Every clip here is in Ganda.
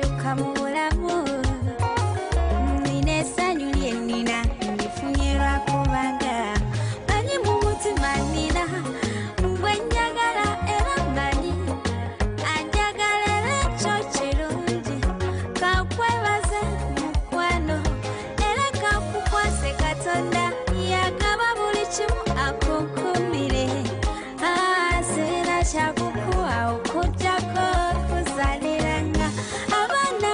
kyuka mu bulamu nina essanyu lye nnina ndifunye lwakubanga manyi mu mutima nnina gwe njagala era manyi anjagala era ekyo kirungi kakwebaze mukwano era kakukwase Katonda yagaba buli kimu akunkumire sirina kyakukuwa okujjako kuzaliranga abaana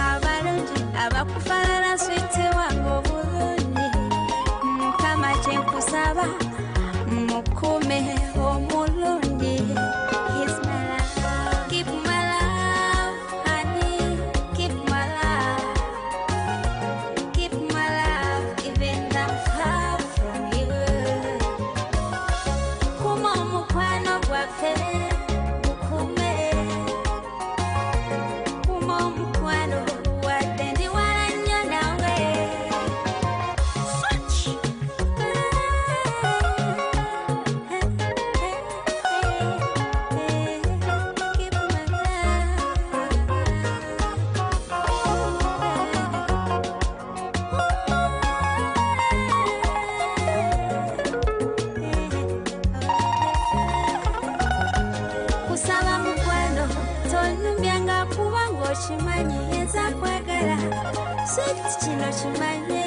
abalungi abakufaanana switi wange obulungi Mukama kyenkusaba mukume omulungi. He's my love. Keep my love, honey. Keep my love. Keep my love, even though far from you. Kuma mukwano gwaffe mukume. Kuma mukwano wadde ndi wala nnyo nawe. Keep my kusaba mukwano tonyumyanga kubanga okimanyi yenza kwagala switi kino kimanye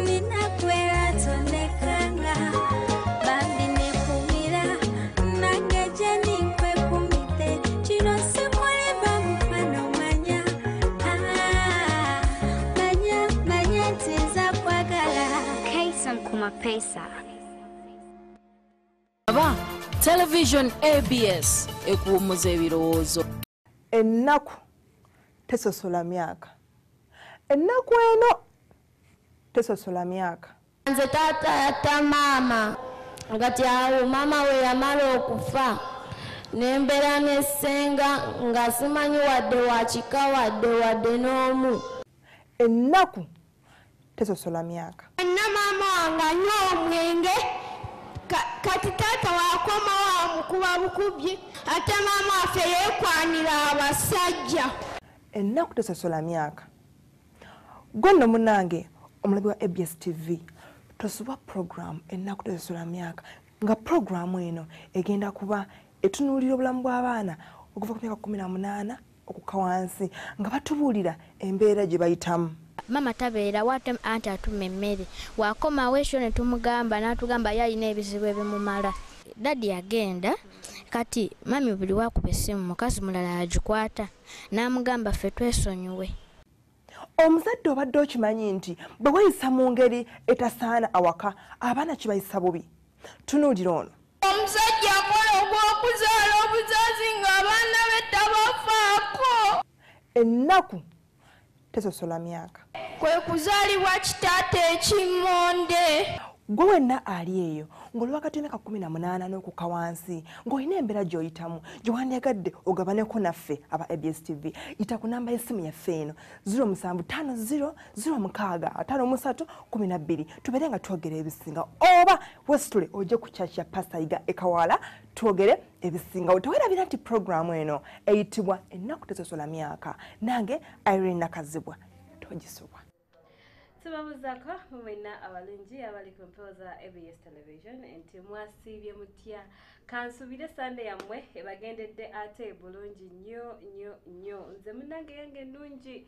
ninakwera tondekanga bambi nekumira nange gye ninkwekuumidde kino sikulimba mukwano manya manya nti nza kwagala Kason Kumapesa. Aba television ABS ekuwummuza ebirowoozo. Ennaku tesosola myaka. Ennaku eno tesosola myaka. Nze taata yatta maama ngati awo maama we yamala okufa nembeera ne ssenga nga simanyi wadde wakika wadde n'omu. Ennaku tesosola myaka. Enna maama wange anywa omwenge kati taata wakomawo amukuba bukubye ate maama waffe yeekwanira abasajja. Ennaku tesosola myaka. Gwe nno munnange omulabi wa ABS TV tosubwa program ennaku tesosola myaka nga programu eno egenda kuba etunuulira obulamu bw'abaana okuva ku myaka 18 okukka wansi nga batubuulira embeera gye bayitamu. Mama tabeera wate anti atuma emmere wakomawo ekyo ne tumugamba n'atugamba yalina ebizibu ebimumala. Dadi agenda kati mami buli wakuba essimu mukazi mulala agikwata n'amugamba ffe twesonyiwe. Omuzadde obadde okimanyi nti bwe weyisa mu ngeri etasaana awaka abaana kibayisa bubi. Tunuulira ono. Omusajja akola ogw'okuzaala obuzazi ng'abaana be tabafaako. Ennaku tesosola myaka. Kwe kuzaalibwa kitaata ekimmonde. Gwe wenna ali eyo ng'oli wakati w'emyaka 18 n'okukka wansi ng'olina embeera gy'oyitamu gye wandyagadde ogabaneko naffe aba ABS TV yita ku namba y'essimu yaffe eno 0750065312 tubeere nga twogera ebisinga oba wesitule ojje ku kyaki ya Pastor Yiga Ekawala twogere ebisinga. Teweerabira nti programu eno eyitibwa ennaku tesosola myaka nange Irene Nakazibwa togisubwa. Tubabuzako mumwena abalungi abali ku mpewo za ABS Television nti mwasiibye mutya kansubire Sunday yammwe ebagendedde ate bulungi nnyo nze munnange yange ennungi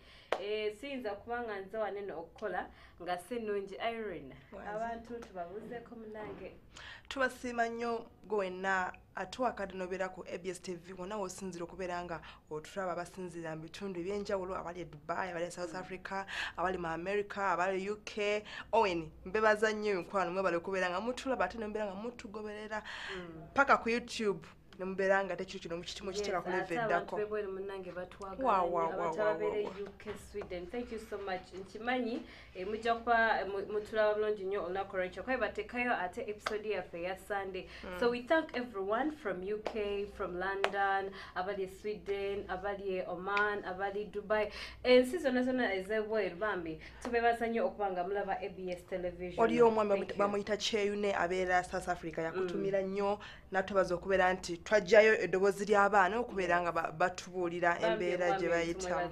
siyinza kubanga nze wanene okukola nga si nnungi. Irene abantu tubabuuzeko munnange. Tubasiima nnyo gwe wenna atuwa kadi nobeera ku ABS TV wonna w'osinzira okubeera nga otulaba abasinzira mu bitundu ebyenjawulo abali e Dubai abali e South Africa abali mu America abali UK Owen mbebaza nnyo enkwano mwebale okubeera nga mutulaba ate nembeera nga mutugoberera paka ku YouTube nembeera nga tekiro kino mukikimu kiteka kuleveddako. UK Sweden thank you so much nkimanyi mujja kuba mutulaba bulungi nnyo olunaku lw'enkya kwaye batekayo ate episode yaffe ya Sunday. So we thank everyone from UK, from London, abali Sweden, abali Oman, abali Dubai, ensi zonna zonna ez'ebweru bambi tubebaza nnyo okubanga mulaba ABS Television. Oli omwami bamuyita Cheyune abeera South Africa yakutumira nnyo natubaza okubeera nti twajjayo eddoboozi ly'abaana okubeera nga batubuulira embeera gye bayitamu.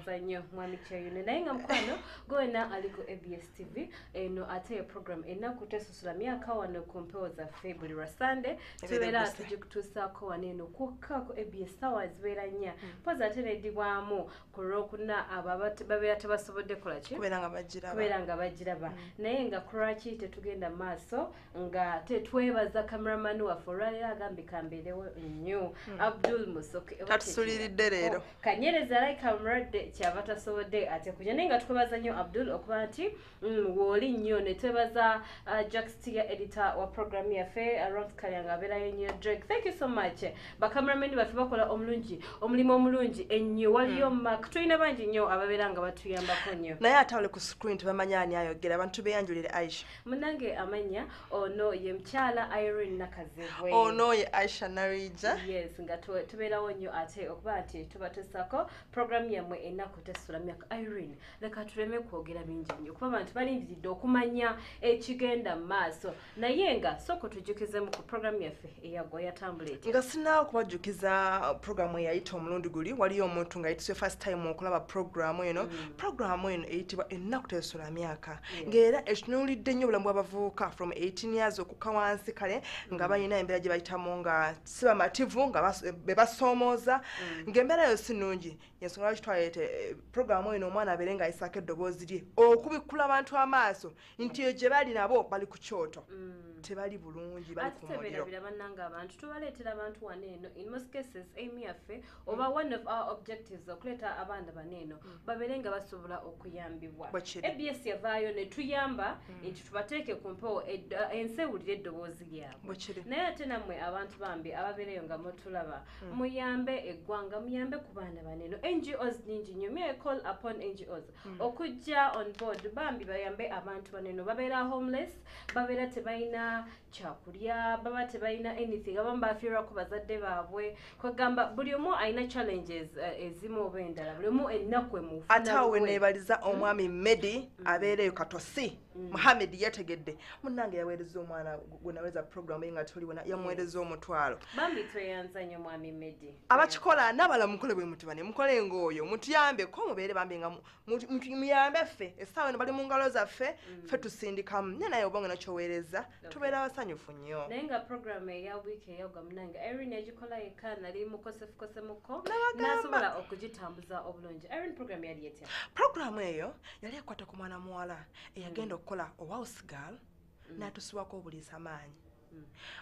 Mwami Kyayune naye nga mukwano gonna aliko ABS TV eno ate ye program ennaku tesusula myaka wano ku mpewo zaffe buli lwa Sunday tubeera tugikutuusaako wano eno kwokkaako ABS sawa zibeera nnya mpozi ate neddibwamu ku Lwokuna abo babeera tebasobodde kola ki kubeera nga bagiraba naye nga kulwaki tetugenda maaso nga tetwebaza cameraman waffe olwaleero agambye kambeerewo nnyo Abdul Musoke tatusuliridde leero kanyereza like amradde kyava tasobodde ate kujja naye nga tukwebaza nnyo Abdul okuba nti wooli nnyo ne twebaza Jackstia editor wa program yaffe Ronald Kalyanga abeerayo nnyo Drake. Thank you so much bakameramani baffe bakola omulimu omulungi ennyo waliyo Mark tulina bangi nnyo ababeera nga batuyambako nnyo naye ate wali ku screen tebamanya ani ayogera abantu beyanjulire Aisha munange amanya ono ye mukyala Irene Nakazebwe ono ye Aisha Narija yes nga tubeerawo nnyo ate okuba nti tubateesako program yammwe ennaku tesula myaka Irene leka tuleme kwogera bingi nnyo kuba abantu balindiridde okumanya ekigenda mu maaso naye nga soko tujjukizemu ku program yaffe eyagwa yatambula etya nga sinaawo kubajjukiza programu eyayita omulundi guli waliyo omuntu nga yitise first time okulaba programu eno programu eno eyitibwa ennaku tesula myaka ng'era ekinuulidde nnyo obulamu bw'abavubuka from 18 years okukka wansi kale nga balina embeera gye bayitamu nga si bamativu nga bebasoomooza ng'embeera yo si nnungi yensonga lwaki twaleete programu eno omwana abeere ng'ayisaako eddoboozi lye okubikkula abantu amaaso nti eyo gye bali nabo bali ku kyoto tebali bulungi bali ku muliro bannanga abantu tubaleetera abantu wano eno in most cases aim yaffe oba one of our objectives okuleeta abaana bano eno babeere nga basobola okuyambibwa ABS yavaayo ne tuyamba nti tubateeke ku mpewo ensi ewulire eddoboozi lyabwe naye ate nammwe abantu bambi ababeereyo nga mutulaba muyambe eggwanga muyambe ku baana bano eno NGOs nyingi nnyo may I call upon NGOs okujja on board bambi bayambe abantu bano eno babeera homeless babeera tebalina kyakulya baba tebalina anything abamu bafiirwa ku bazadde baabwe kwegamba buli omu alina challenges ezimu oba endala buli omu ennaku emufuna ate awo weneebaliza omwami Medi abeereyo katosi Muhammad yategedde munnange yaweereza omwana gwe naweza program nga tuliwona yamuweereza omutwalo bambi tweyanza nnyo mwami Medi abakikola nabala mukole bwe mutibane mukole ng'oyo mutuyambe ko mubeere bambi nga muyambe ffe essaawa eno bali mu ngalo zaffe ffe tusindikamu ne naye obanga nakyoweereza tubeera abasanyufu nnyo naye nga program eya wiiki eyagwa munange Irene yagikola yekka nali mukosemuko n'asobola okugitambuza obulungi Irene program yali etya program eyo yali ekwata ku mwana muwala eyagenda okukola house girl n'atusibwako obuliisa maanyi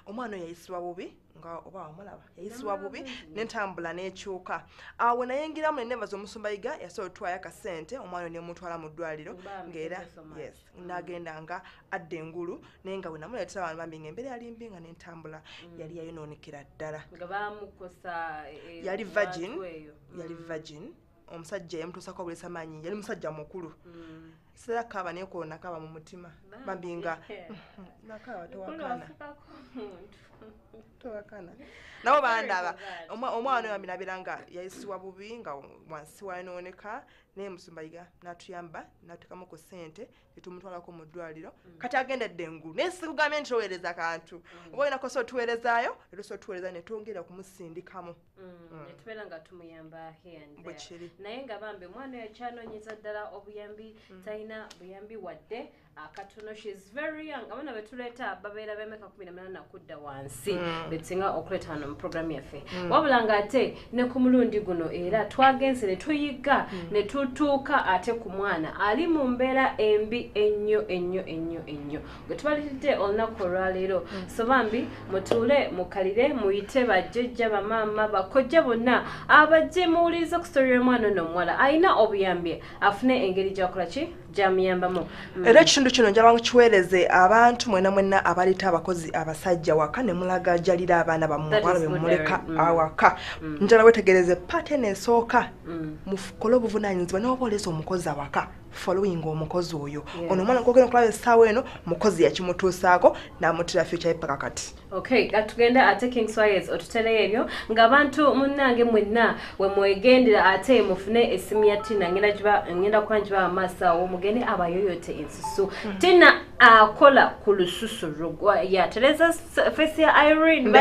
omwana oyo yayisibwa bubi nga oba wamulaba yayisibwa bubi n'entambula n'ekyuka awo nayingiramu nenebaza omusumba yiga yasobola otwayo akasente omwana oyo nemutwala mu ddwaliro ng'era yes n'agenda nga adda engulu naye nga bwe namuleetera abantu bambi ng'embeera yali mbi nga n'entambula yali yayonoonekera ddala yali virgin omusajja yamutuusako obuliisa maanyi yali musajja mukulu sera kaba nekoona kaba mu mutima bambi nga nakaba towakana nabo bandaba omwana oyo nabera nga yayisibwa bubi nga wansi wayonooneka naye musumbayiga n'atuyamba n'atukamu ku ssente netumutwalako mu ddwaliro kati agendedde engulu naye sikugambye nti toweereza kantu oba olinako so otuweerezaayo era so otuweereza ne twongera kumusindikamu netubeera nga tumuyamba here naye nga bambi omwana oyo kyanoonyeza ddala obuyambi talina buyambi wadde akatono she's very young abaana betuleeta babeera b'emyaka 18 kudda wansi betusinga okuleeta wano mu program yaffe wabula nga ate ne ku mulundi guno era twagenze ne tuyiga ne tutuuka ate ku mwana ali mu mbeera embi ennyo gwe tubaleetedde olunaku olwaleero so bambi mutuule mukalire muyite bajjajja bamaama bakojja bonna abajje muwuliriza ku story y'omwana ono omuwala alina obuyambi afune engeri gyakola ki gyamuyambamu era ekitundu kino njala nkiweereze abantu mwena abalita abakozi abasajja waka ne mulaga jalira abaana bamuwala bemuleka awaka njala wetegereze pattern esooka mukole obuvunaanyizibwa n'oba oleese omukozi awaka following omukozi oyo ono omwana gwogenda okulaba essaawa eno mukozi yakimutuusaako n'amutira future epaka kati okay tugenda ate King Swires otutereyo ebyo ng'abantu munnange mwenna we mwegendera ate mufune essimu ya Tina ngenda kuba njiba amaaso awo mugende abayoyote ensusu Tina akola ku lususu rugwa yatereza face ya Irene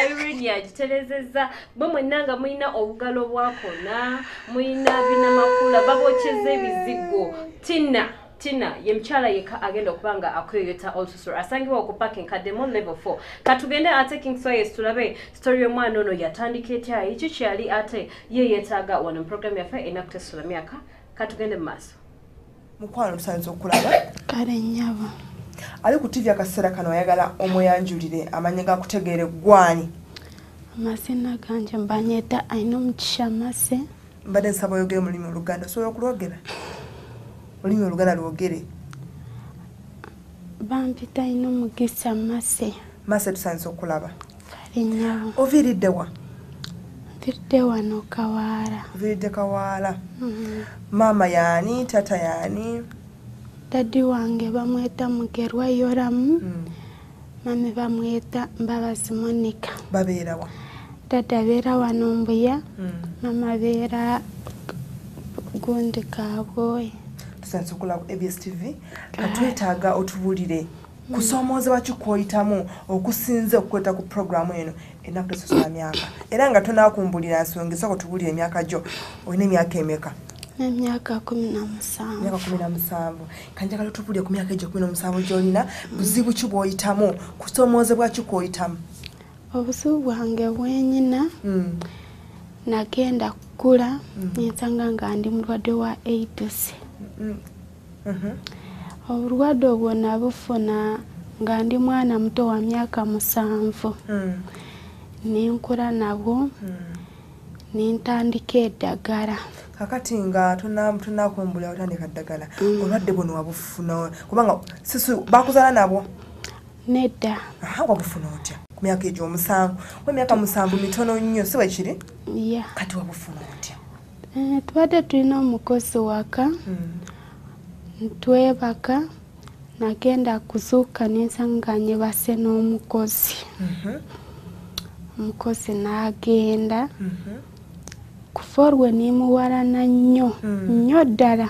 Irene yagiterezeza bwe mwenanga muina obugalo bwakona muina binamakula babocheze ebizigo Tina yemchala yeka agenda okubanga akoyeta also asangiwa ku parking kademo level 4 katugende ate King Soyes tulabe story y'omwana ono yatandikete iki kyali ate ye yetaga one program yafa enacte sulamyaka katugende maso mukwano tusanze okulaba kale nyabo ali ku TV akasera kano ayagala omuyanjulire amanye ga kutegere gwani amazina ganje mbanyeta aino mukishamase mbade nsaba yogere mulimi oluganda so yokulogera mulimi oluganda lwogere bampita aino mugisa mase tusanze okulaba kale nyabo oviridde wa no Kawala viride Kawala mama yani tata yani dadi wange bamweta Mugerwa Yoramu mami bamweta Mbabazi Monica babeera wa dada beera wano Mbuya mama beera Gundi Kabwoyi tusanze okulaba ABS TV katwetaaga otubulire kusomooza bakikoyitamu okusinze okukweta ku programu eno ennaku tesosola myaka era nga tonakumbulira nsongeza ko tubulire emyaka gyo olina emyaka emeka emyaka 17 emyaka 17 kanjagala tubulire ku myaka egyo 17 gyolina buzibu ki bw'oyitamu kusomoozebwa kikoyitamu obuzibu bwange bwenyina nagenda kukula ninsanga nga ndi mulwadde wa AIDS obulwadde obwo nabufuna nga ndi mwana muto wa myaka 7 ninkula nabwo nintandika eddagala kakati nga tunakumbulira otandika eddagala obulwadde buno wabufuna kubanga sisu bakuzaala nabwo nedda wabufuna otya ku myaka egyo 7 ku myaka 7 mitono nnyo si bwe kiri kati wabufuna otya tubadde tulina omukozi waka twebaka nagenda kuzuuka ninsanga nyebase n'omukozi omukozi nagenda kufa olwe nimuwalana nnyo ddala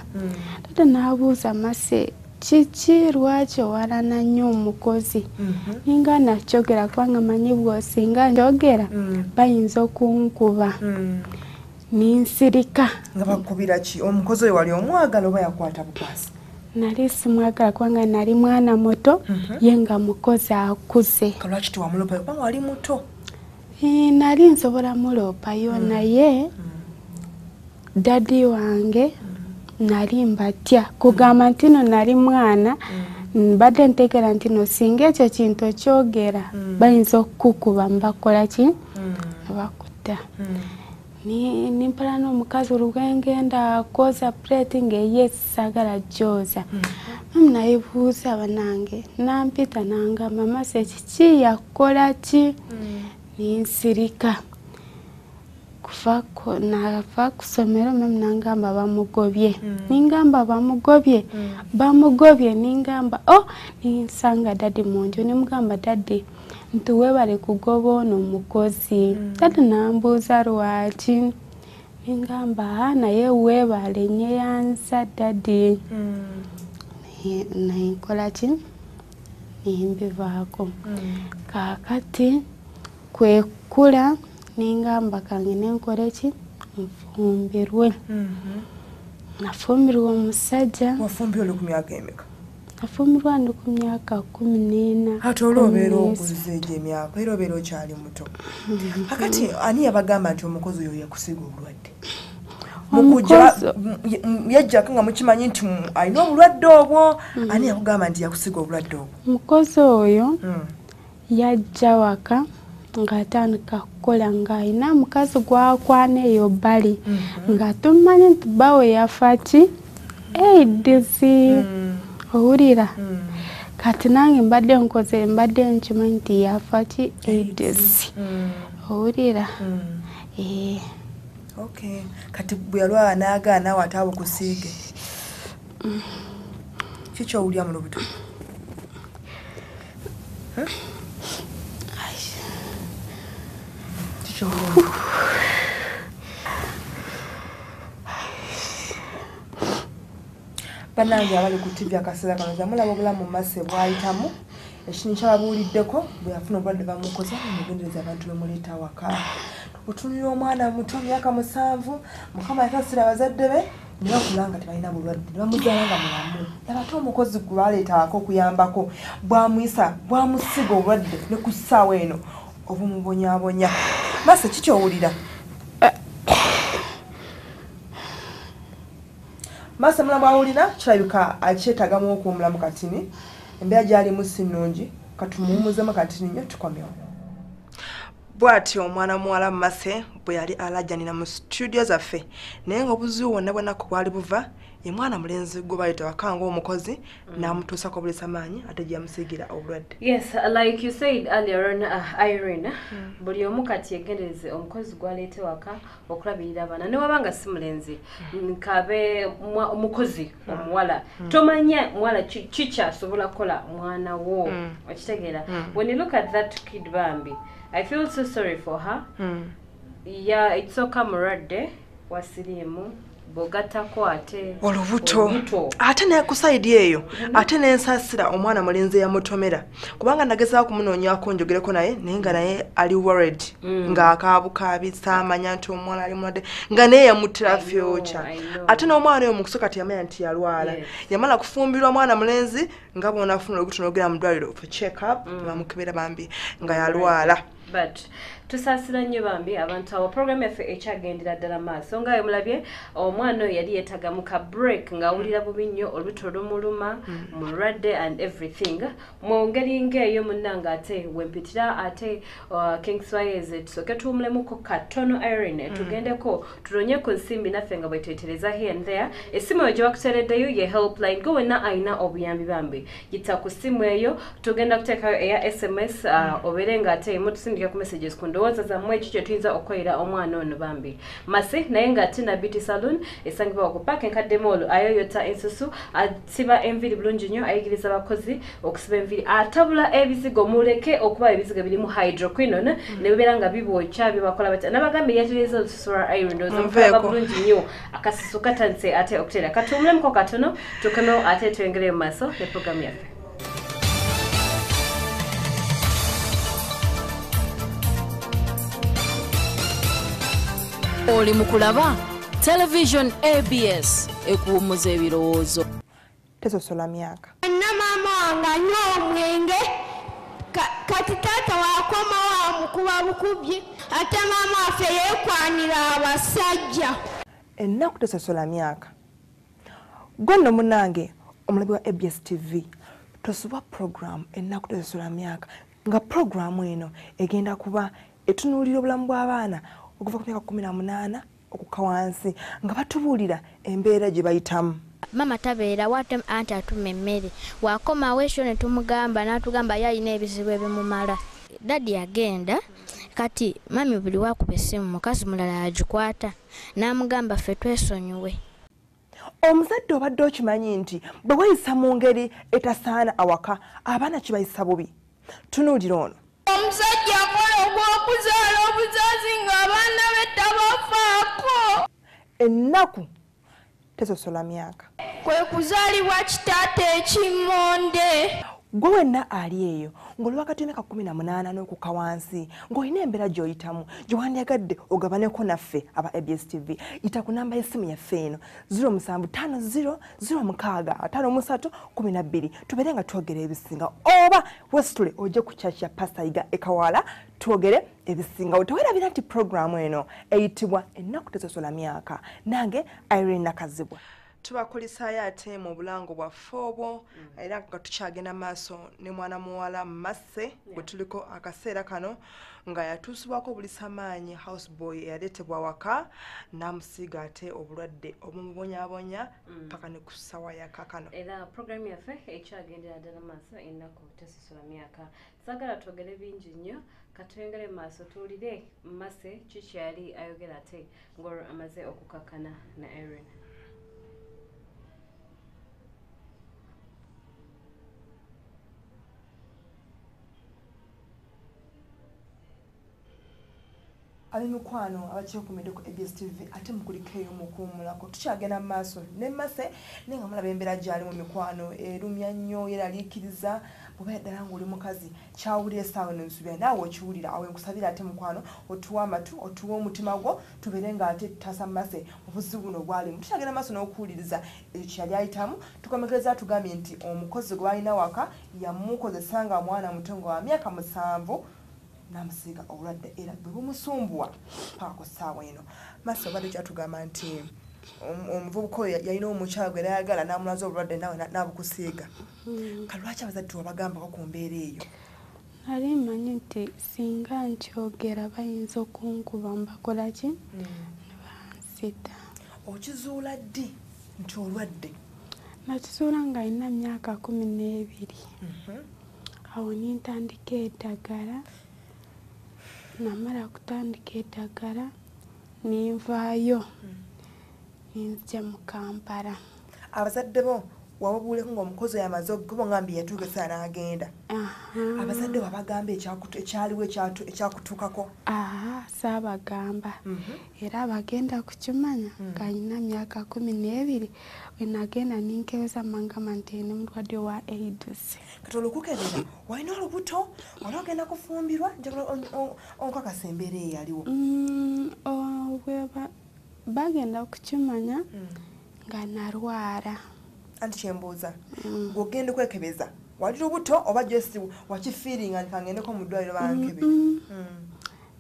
tata nabuuza mase kiki lwaki owalana nnyo omukozi ninga nakyogera kubanga manyi bwosinga njogera bayinza okunkuba ninsirika nga bakubira ki omukozi oyo wali omwagala oba yakwata bukwasi nali simwagala kubanga nali mwana muto ye nga mukozi akuze kalwaki tiwamulopayo kubanga wali muto nali nsobola mulopayo naye dadi wange nali mbatya kugamba nti no nali mwana mbadde ntegeera nti no singa ekyo kintu okyogera bayinza okukuba mbakola ki bakutta nimpala n'omukazi olwengenda kwoza plate ng'eye sagala gyoza nayebuuza banange nampita nangamba mase kiki yakola ki ninsirika nava kusomero memu nangamba bamugobye ningamba bamugobye ningamba ninsanga dadi munju nimugamba dadi nti webale kugoba ono mukozi dadi nambuuza lwaki ningamba naye webale nyeyanza dadi nenkola ki nimbivaako kakati kwekula ningamba kange nenkole ki nfumbirwe nafumbirwa omusajja wafumbirwa oli ku myaka emeka nafumbirwa ndi ku myaka 14 ate olwobeera okuza egyo emyaka era obeera okyali muto kakati ani yabagamba nti omukozi oyo yakusiga obulwadde yajjako nga mukimanyi nti alina obulwadde obwo ani yakugamba nti yakusiga obulwadde obwo omukozi oyo yajja waka ng'atandika kukola ng'alina mukazi gwakwana eyo bbali nga tumanyi nti bawe yafa ki AIDS owulira kati nange mbadde nkoze mbadde nkimanyi nti yafa ki AIDS owulira okay kati bwe yalwala n'agaana naawe ate abo kusiige kiki owulya mu lubuto bannange abali ku TV akaseera kano zamulaba obulamu mu Masse bwayitamu ekini kyababuuliddeko bwe yafuna obulwadde bamukoza mugendereza abantu bemuleeta waka otunira omwana muto myaka 7 mukama yakasira abazadde be ne bakulanga tebalina bulwadde ne bamuzaala nga mulamu yabate omukozi gwe baleetaako okuyambako bwamuyisa bwamusiga obulwadde ne ku ssaawa eno obumubonyaabonya Masse kikyowulira Masse mulamu awulira kirabika akyetagamu okuwumulamu katini embeera gy'alimu si nnungi katumuwumuzemu katini nnyo tukomyewo bw'atyo omwana muwala Masse bwe yali alajjanira mu studio zaffe naye ng'obuzibu bwonna bw'ennaku bwali buva ye mwana mulenzi gwe bayita wakanga omukozi n'amutuusako bulisamaanyi ate gye yamusiigira obulwadde. Yes, like you said earlier on, Irene, buli omu kati yegendereze omukozi gw'aleete waka okulabirira abaana ne wabanga si mulenzi nkabe omukozi omuwala tomanya muwala kikyasobola kukola mwana wo okitegeera. When you look at that kid Bambi, I feel so sorry for her. Yeah, it's okay muradde wasirimu bogatako ate olubuto ate ne ku side eyo ate n'ensasira omwana mulenzi yamutomera kubanga nagezaako kumunoonyaako njogereko naye naye nga naye ali worried ng'akaabukabisa amanya nti omwana ali mulwadde nga naye yamutira future ate n'omwana oyo mukuso kati yamanya nti yalwala yamala kufumbirwa omwana mulenzi nga bw'onafunira olubuto n'ogera mu ddwaliro for check up bamukebera Bambi nga yalwala. But tusaasira nnyo Bambi abantu abo program yaffe ekyagendera ddala maaso nga mulabye omwana oyo yali yeetaga mu ka break ng'awulira bubi nnyo olubuto lumuluma mulwadde and everything mu ngeri ng'eyo munnanga ate wempitira ate King Swayze tusooke tuwumulemuko katono Irene tugendeko tulonye ku nsimbi naffe nga bweteetereza here and there essimu eyo gye bakuteereddeyo ye helpline gwe wenna ayina obuyambi Bambi yita ku ssimu eyo tugenda kuteekayo eya SMS obeere ng'ate mutusindika ku messages ku ndowooza zammwe ekyo tuyinza okukolera omwana ono Bambi. Masse naye ng'ate na beauty salon esangibwa ku Park Nkadde Mall ayoyota ensusu asiba enviri bulungi nnyo ayigiriza abakozi okusiba enviri atabula ebizigo muleke okuba ebizigo birimu hydroquinone ne bibeera nga bibwokya bibakola batya n'abagambye yatereeza olususu lwa Iron ndowooza mukolaba bulungi nnyo akasusu katandise ate okuteera katuwumulemuko katono tukono ate twengere mu maaso ne programu yaffe. Oli mukulaba Television ABS ekuwummuza ebirowoozo. Tesosola myaka. Na mama wange anywa omwenge kati taata wakoma wamukuba bukubye ate mama waffe yeekwanira abasajja. Ennaku tesosola myaka. Gwe nno munnange omulabi wa ABS TV tosuba program ennaku tesosola myaka nga programu eno egenda kuba etunuulira obulamu bw'abaana okuva ku myaka 18 okukka wansi nga batubuulira embeera gye bayitamu. Mama tabeera wate anti atuma emmere wakomawo ekyo ne tumugamba n'atugamba yalina ebizibu ebimumala. Dadi yagenda kati mami buli wakuba essimu mukazi mulala agikwata n'amugamba ffe twesonyiwe. Omuzadde obadde okimanyi nti bwe wayisa mu ngeri etasaana awaka abaana kibayisa bubi. Tunuulira ono. Omusajja akola ogw'okuzaala obuzazi ng'abaana be tabafaako. Ennaku tesosola myaka. Kwe kuzaalibwa kitaata ekimmonde. Gwe wenna ali eyo ng'oli wakati w'emyaka 18 n'okukka wansi ng'olina embeera gy'oyitamu gye wandyagadde ogabaneko naffe aba ABS TV yita ku namba y'essimu yaffe eno 0750065312 tubeere nga twogera ebisinga oba wesitule ojje ku church ya Pastor Yiga Ekawala twogere ebisinga tewerabira nti programu eno eyitibwa ennaku tesosola myaka nange Irene Nakazibwa. Tubakulisaayo ate mu bulango bwaffe obwo era nga tukyagenda maaso ne mwana muwala Masse bwe tuliko akaseera kano nga yatuusibwako bulisamaanyi houseboy eyaleetebwa waka n'amusiiga ate obulwadde obumubonyaabonya paka ne ku ssaawa ya kakano. Era programu yaffe ekyagendera ddala maaso ennaku tesosola myaka saagala twogere bingi nnyo katwengere maaso tuwulire Masse kiki yali ayogera ate ng'olwo amaze okukakkana na Irene. ab'emikwano abakyekumidde ku ABS TV ate mukulikeeyo mukuumulako tukyagenda mu maaso ne Mase naye nga mulaba embeera gy'ali mu mikwano erumya nnyo yeraliikiriza bw'obeera ddala ng'oli mukazi kyawulira essaawa eno nsubira naawe okiwulira awo enkusabira ate mukwano otuwa amatu otuwa omutima gwo tubeere ng'ate tutasa Mase obuzibu buno bwalimu tukyagenda maaso n'okuwuliriza ekyo kyali ayitamu tukomekereza tugambye nti omukozi gwe balina waka yamukozesa nga mwana muto nga wa myaka 7 namusiiga obulwadde era bwe bumusumbuwa paka ku ssaawa eno Mase obadde kyatugamba nti omuvubuka oyo yalina omukyala gwe yayagala n'amulaza obulwadde nawe n'abukusiiga kalwaki abazadde wabagambako ku mbeera eyo nali mmanyi nti singa nkyogera bayinza okunkuba mbakola ki ne bansita okizuula ddi nti olwadde nakizuula nga alina myaka 12 awo nintandika eddagala namala kutandika eddagala ninvaayo ninzija mu Kampala abazadde bo wababuuleko ng'omukozi oyo amaze okugoba ngambye yatuuka n'agenda abazadde wabagamba ekyaliwo ekyakutuukako saabagamba era bagenda kukimanya ng'alina myaka 12 bwe nagenda ninkebeza mangama nti ni mulwadde wa AIDS kati olukukebera walina olubuto wali ogenda kufumbirwa njagala onkakasa embeera eyo yaliwo bagenda kukimanya nga narwara anti kyembuuza ng'ogenda okwekebeza wali lubuto oba jesi wakifiiringa nti kangendeko mu ddwaliro bankebe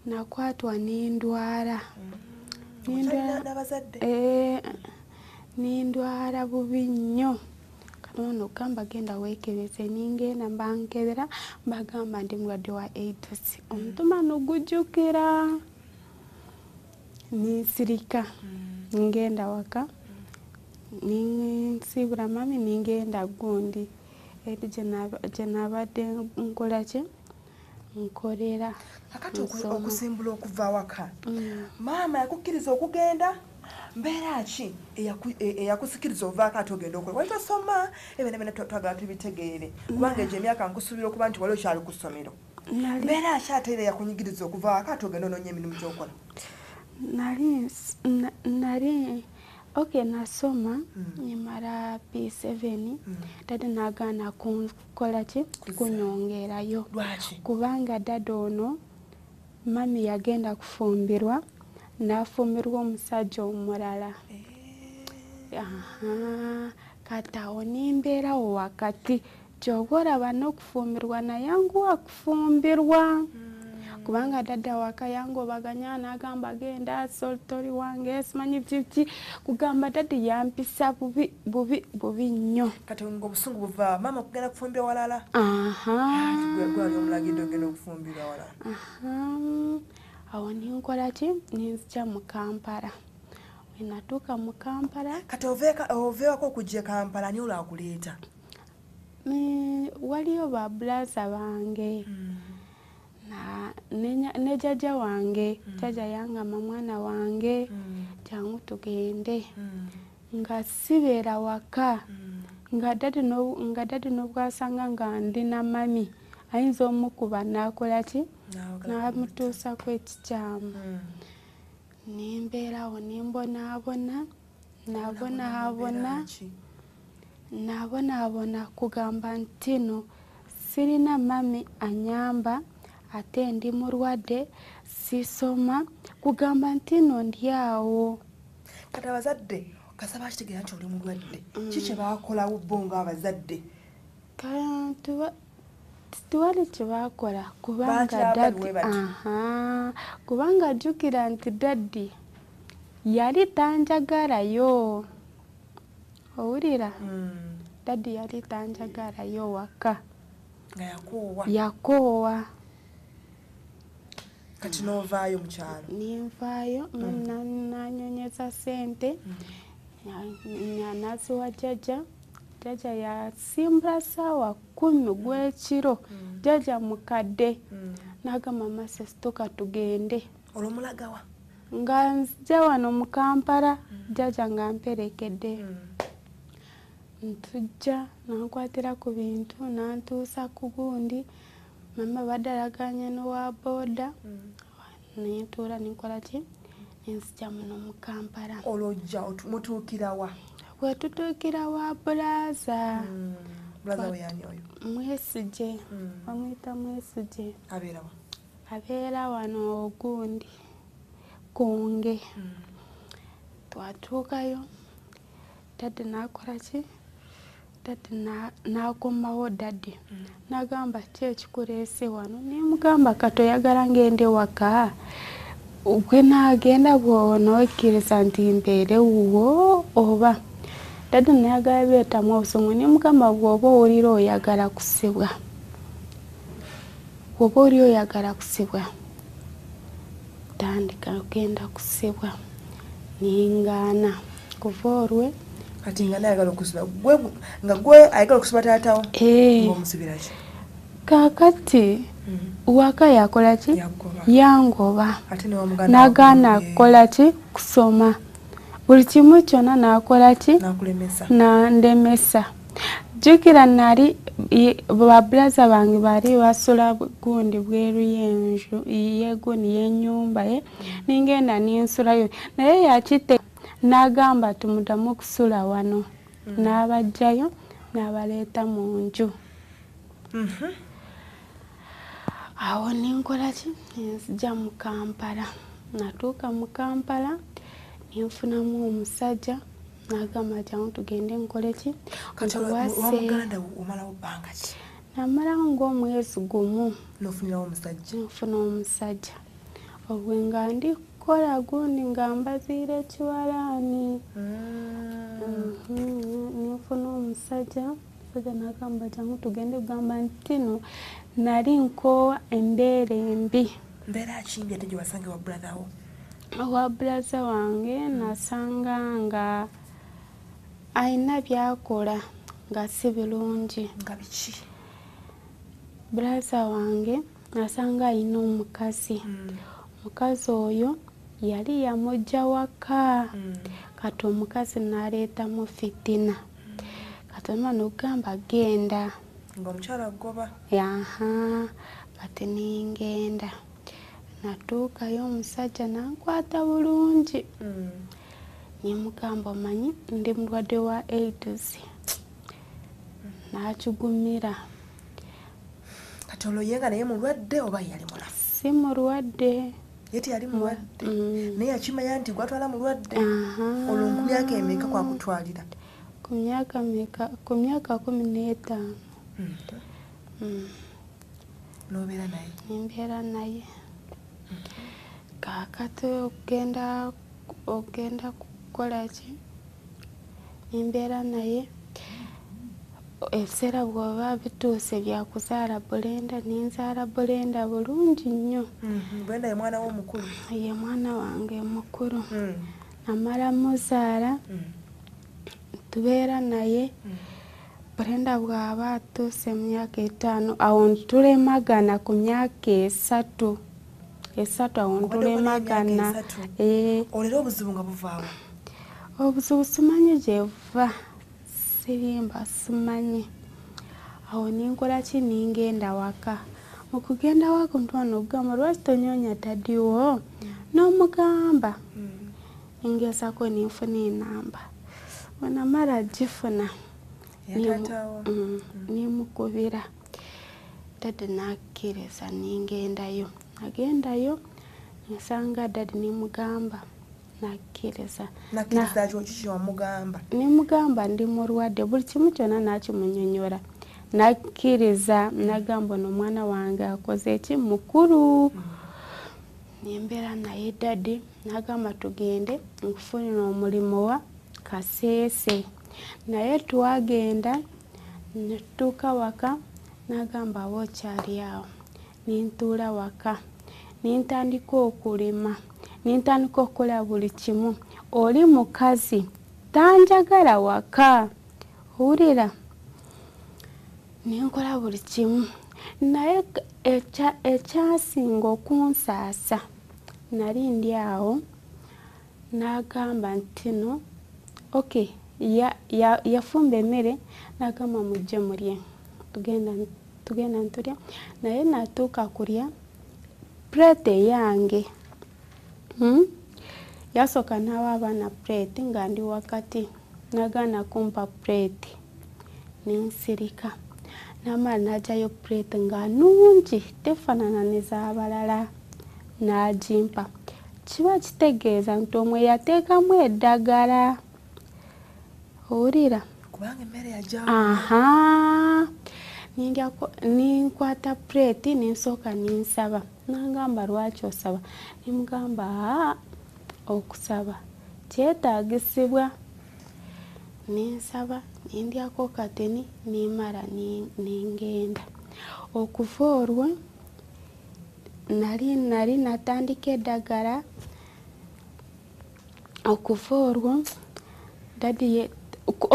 nakwatwa n'endwala n'abazadde n'endwala bubi nnyo kanono ogamba genda weekebeze ningenda bankebera bagamba ndi mulwadde wa AIDS omutima nogujjukira ninsirika ngenda waka ninsibula mami ningenda gundi eri gye nabadde nkola ki nkolera kakati okusimbula okuva waka maama yakukkiriza okugenda mbeera ki eyakusikiriza ovaako ate ogenda okola wali tosoma ebyo bena twagala tubitegeere kubanga egyo emyaka nkusuubira okuba nti wali okyali ku ssomero mbeera ki ate era yakunyigiriza okuva waka ate ogenda onoonya emirimu gy'okola nali okay nasoma nimara P7 dada nagaana kukola ki kunyongerayo kubanga dada ono mami yagenda kufumbirwa nafumbirwa omusajja omulala katawo nimbeerawo wakati kyoba olaba n'okufumbirwa nayanguwa kufumbirwa kubanga dada waka yango baganya nagamba genda soltori wange simanyi biki kugamba dada yampisa bubi nnyo kati ng'obusungu buva mama kugenda kufumbira walala gwali omulagidde ogenda okufumbira walala awo ninkola ki ninzija mu Kampala wenatuuka mu Kampala kati oveeko okujja Kampala ani olwakuleeta waliyo babulaza bange ne jjajja wange jjajja yangamba mwana wange jangu tugende nga sibeera waka nga dadi n'obwasanga nga ndina mami ayinza omukuba nakola ki namutuusako ekikyamu nimbeerawo nabonaabona kugamba ntino sirina mami anyamba ate ndi mulwadde sisoma kugamba ntino ndyawo kati abazadde kasaba kitegeera nti oli mulwadde kiki baakolawo bo ng'abazadde tiwali kyebakola kubanga daddi kubanga jjukira nti daddi yali tanjagalayo owulira daddi yali tanjagalayo waka yakoowa kati n'ovaayo mu kyalo ninvaayo nanyonyeza sente naziwa jjajja yasimbula ssaawa 10 gw'ekiro jjajja mukadde nagamba Mase situka tugende olwomulagawa nga nzija wano mu Kampala jjajja nga mperekedde ntujja nankwatira ku bintu nantuusa ku gundi mama badalaganye n'owa booda nentuula ninkola ki nenzija muno mu Kampala. Olojja mutuukira wa? Bwe tutuukira wa Bulaza. Bulaza we yani oyo? Mwesije. Bamuyita Mwesije. Abeera wa? Abeera wano Ogundi. Konge. Twatuukayo. Dadde nakola ki? Dadde nakomawo dadde. Nagamba ki ekikuleese wano? Nemugamba kati oyagala ngende waka. Gwe naagenda bw'onookkiriza nti mbeere wuwo oba. Dadde nayagala beetamu obusungu. Nemugamba bw'oba owulira oyagala kusibwa. Bw'oba owulira oyagala kusibwa. Tandika ogenda kusibwa. Ningaana. Kuva olwe. Kati nga nayagala okusiba. Nga gwe ayagala okusiba taatawo? Ng'omusibira ki? Kaakati waka yakola ki? Yangoba. Ate newamuganda nagaana kukola ki? Kusoma. Buli kimu kyonna nakola ki? Nakulemesa. Nandemesa. Jjukira nali babulaza bange bali basula gundi bweru y'enju yegundi y'ennyumba ye ningenda ninsulayo naye yakite nagamba tumudamu kusula wano n'abajjayo n'abaleeta mu nju. Awo ninkola ki? Nzija mu Kampala. Natuuka mu Kampala ninfunamu omusajja nagamba jangu tugende nkole ki? Wamuganda omalawo bbanga ki? Namalawo ng'omwezi gumu. N'ofunirawo omusajja? Nfuna omusajja. Obwe nga ndi kukola gundi nga mbaziira ekiwalaani. Ninfuna omusajja. Omusajja nagamba jangu tugende kugamba nti no nali nkoowa embeera embi. Mbeera ki ate gye wasange wa brother wo? Wa brother wange nasanga nga ayina byakola nga si birungi. Nga biki? Brother wange nasanga ayina omukazi. Omukazi oyo yali yamujja waka. Kati omukazi n'aleetamu fitina. Kati nogamba genda. Ng'omukyala agoba? Kati ningenda. Natuukayo omusajja nankwata bulungi. Nimugamba omanyi ndi mulwadde wa AIDS. Nakigumira. Kati olwo ye nga naye mulwadde oba yali mulafu? Si mulwadde. Ye teyali mulwadde? Naye yakimanya nti gwatwala mulwadde? Olwo ku myaka emeka kwakutwalira? Ku myaka 15. N'obeera naye? Nimbeera naye. Kaakati ogenda kukola ki? Nimbeera naye. Ebiseera bw'oba bituuse byakuzaala Bulenda ninzaala Bulenda bulungi nnyo. Bulenda ye mwana wo omukulu? Ye mwana wange mukulu. Namala muzaala tubeera naye. Bulenda bw'aba atuuse mu myaka 5 awo ntulemagana ku myaka 3. Awo ntulemagana. Olero obuzibu nga buvaawo? Obuzibu simanyi gye buva. Sirimba simanyi. Awo ninkola ki? Ningenda waka. Mu kugenda waka omuntu ogamba lwaki tonyonya taddiwo? N'omugamba. Ngezaako ninfuna enamba. Bwe namala gifuna nimukubira. Dadde nakkiriza ningendayo. Nagendayo nsanga dadde nimugamba. Nakkiriza. Nakkiriza kiki wamugamba? Nimugamba ndi mulwadde buli kimu kyonna nakimunyonyola. Nakkiriza nagamba ono omwana wange akoze eki mukulu. Nembeera naye dadde nagamba tugende nkufunira omulimu wa Kasese. Naye twagenda netutuuka waka nagamba aba okyali awo. Nintuula waka. Nintandika okulima. Nintandika okukola buli kimu. Oli mukazi tanjagala waka. Owulira? Ninkola buli kimu. Naye ekyasinga okunsaasa nali ndi awo nagamba nti no okay yafumba emmere nagamba mujje mulye tugenda ntulya naye natuuka kulya plate yange Yasooka n'awa abaana plate nga ndi wakati nagaana kumpa plate nensirika n'amala n'ajjayo plate nga nungi tefaanana n'ez'abalala n'agimpa kiba kitegeeza nti omwe yateekamu eddagala owulira kubanga emmere yajja ninkwata plate nensooka ninsaba nangamba lwaki osaba nimugamba okusaba kyetaagisibwa nensaba nendyako kateni nimala nengenda okuva olwo nali natandika eddagala